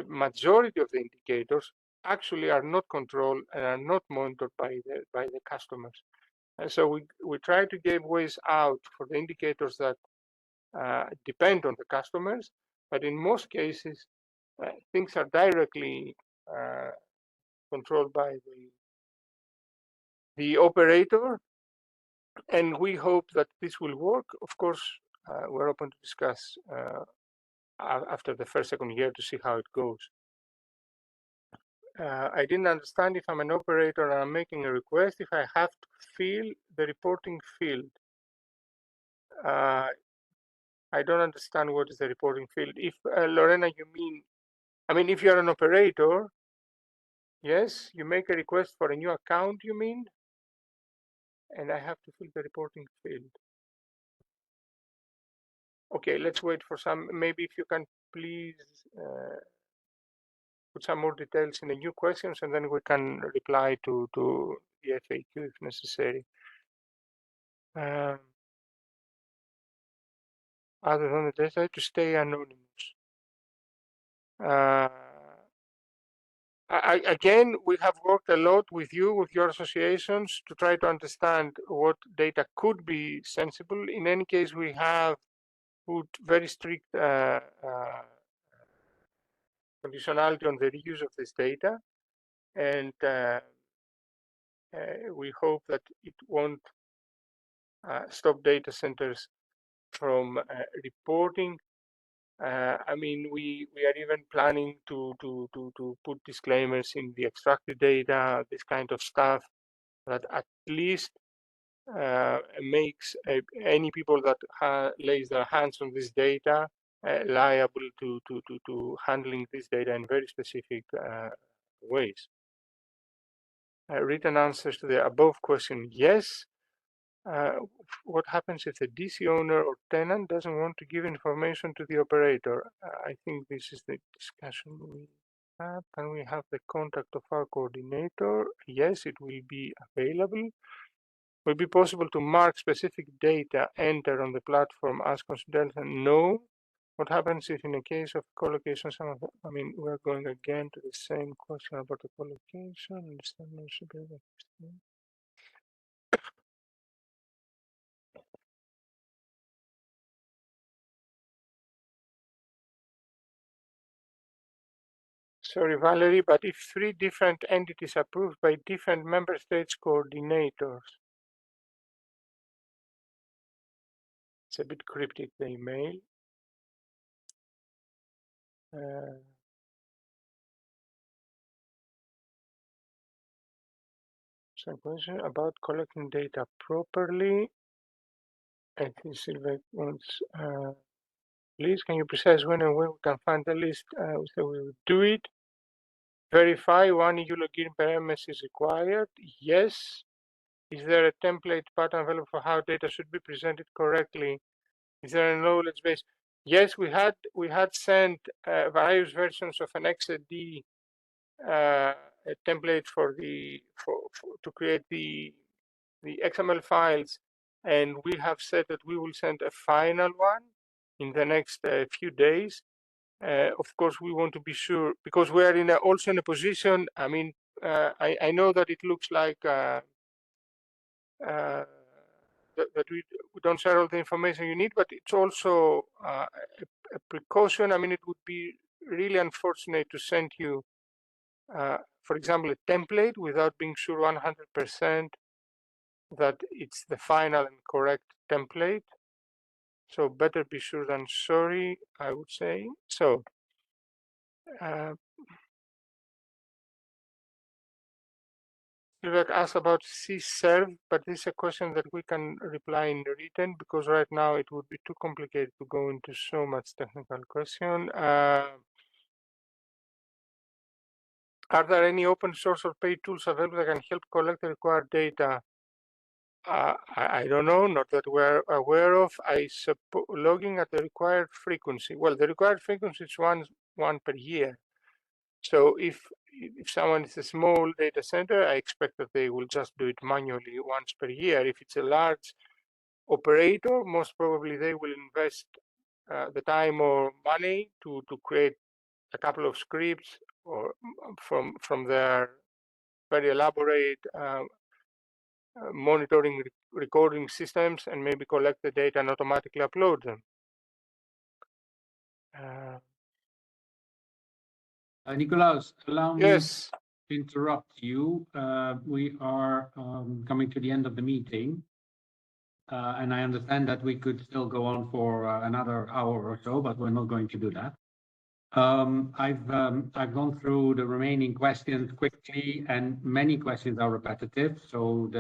majority of the indicators actually are not controlled and are not monitored by the customers. And so we try to give ways out for the indicators that depend on the customers, but in most cases, things are directly controlled by the operator, and we hope that this will work. Of course, we're open to discuss after the second year to see how it goes. I didn't understand, if I'm an operator and I'm making a request, if I have to fill the reporting field. I don't understand what is the reporting field. If Lorena, you mean, I mean, if you're an operator, yes, you make a request for a new account, you mean, and I have to fill the reporting field. Okay, let's wait for some, maybe if you can please put some more details in the new questions, and then we can reply to the FAQ if necessary. Other than the data, to stay anonymous. Again, we have worked a lot with you, with your associations, to try to understand what data could be sensible. In any case, we have put very strict conditionality on the reuse of this data, and we hope that it won't stop data centers from reporting. I mean, we are even planning to put disclaimers in the extracted data, this kind of stuff, that at least makes any people that lays their hands on this data liable to handling this data in very specific ways. Written answers to the above question: yes. What happens if the DC owner or tenant doesn't want to give information to the operator? I think this is the discussion we have. Can we have the contact of our coordinator? Yes, it will be available. Will it be possible to mark specific data entered on the platform as confidential? No. What happens if in a case of collocation, I mean, we're going again to the same question about the collocation. Sorry, Valerie, but if 3 different entities approved by different member states coordinators, it's a bit cryptic, the email. Some question about collecting data properly. I think Silva wants, please, can you precise when and where we can find the list? So we will do it. Verify 1 EU login per MS is required. Yes. Is there a template pattern available for how data should be presented correctly? Is there a knowledge base? Yes, we had sent various versions of an XLD a template for to create the XML files, and we have said that we will send a final one in the next few days. Of course, we want to be sure, because we are also in a position. I mean, I know that it looks like that we don't share all the information you need, but it's also a precaution. I mean, it would be really unfortunate to send you, for example, a template without being sure 100% that it's the final and correct template. So better be sure than sorry, I would say. So Vivek asked about C-serve, but this is a question that we can reply in written, because right now it would be too complicated to go into so much technical question. Are there any open source or paid tools available that can help collect the required data? I don't know, not that we're aware of. I suppose logging at the required frequency. Well, the required frequency is one per year. So if someone is a small data center, I expect that they will just do it manually once per year. If it's a large operator, most probably they will invest the time or money to create a couple of scripts or from their very elaborate monitoring recording systems, and maybe collect the data and automatically upload them. Nicolaus, allow me Yes. to interrupt you. We are coming to the end of the meeting. And I understand that we could still go on for another hour or so, but we're not going to do that. I've gone through the remaining questions quickly, and many questions are repetitive. So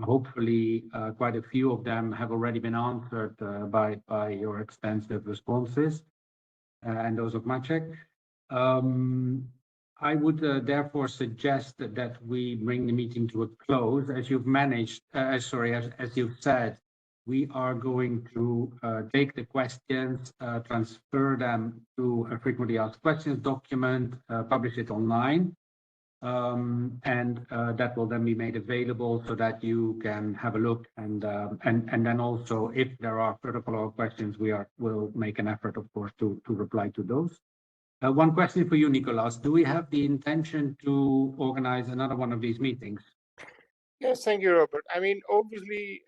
hopefully quite a few of them have already been answered by your extensive responses and those of Maciek. I would therefore suggest that we bring the meeting to a close. As you've as you've said, we are going to take the questions, transfer them to a frequently asked questions document, publish it online, and that will then be made available so that you can have a look. And then also, if there are further follow-up questions, we'll make an effort, of course, to reply to those. One question for you, Nicolaus. Do we have the intention to organize another one of these meetings? Yes, thank you, Robert. I mean, obviously,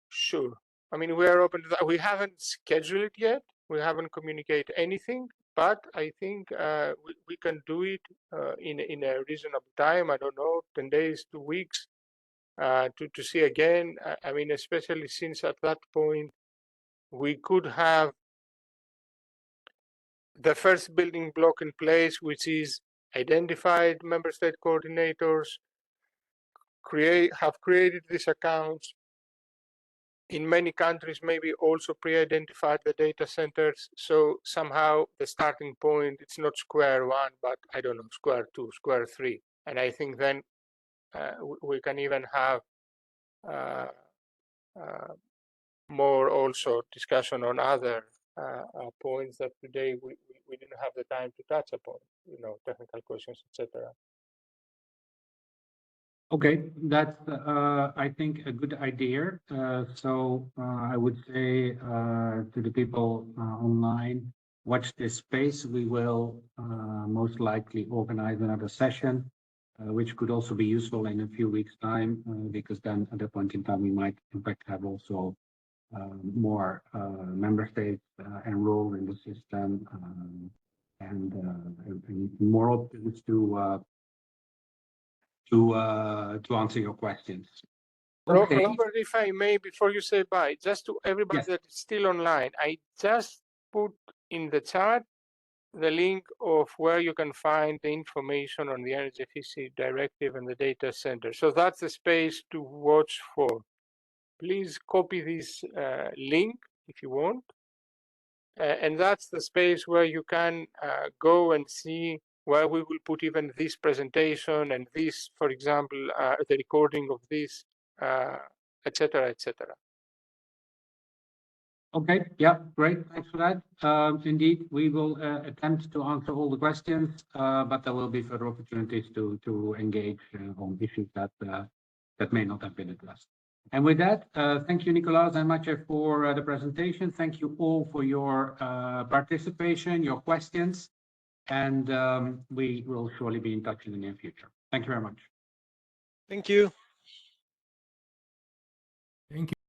sure. I mean, we are open to that. We haven't scheduled it yet. We haven't communicated anything, but I think we can do it in a reasonable time. I don't know, 10 days, 2 weeks, to see again. I mean, especially since at that point, we could have the first building block in place, which is identified member state coordinators, have created these accounts. In many countries, maybe also pre-identified the data centers. So somehow the starting point, it's not square one, but I don't know, square two, square three. And I think then we can even have more also discussion on other points that today we didn't have the time to touch upon, you know, technical questions, etc. Okay, that's I think a good idea. So I would say to the people online, watch this space. We will most likely organize another session, which could also be useful in a few weeks' time, because then at that point in time we might in fact have also more member states enrolled in the system, and more options to answer your questions. Okay. Robert, if I may, before you say bye, just to everybody that is still online, I just put in the chat the link of where you can find the information on the Energy Efficiency Directive and the data center. So that's the space to watch for. Please copy this link if you want. And that's the space where you can go and see where we will put even this presentation and this, for example, the recording of this, etc., etc. Okay, yeah, great. Thanks for that. Indeed, we will attempt to answer all the questions, but there will be further opportunities to engage on issues that that may not have been addressed. And with that, thank you, Nicolas and Maciej, for the presentation. Thank you all for your participation, your questions, and we will surely be in touch in the near future. Thank you very much. Thank you.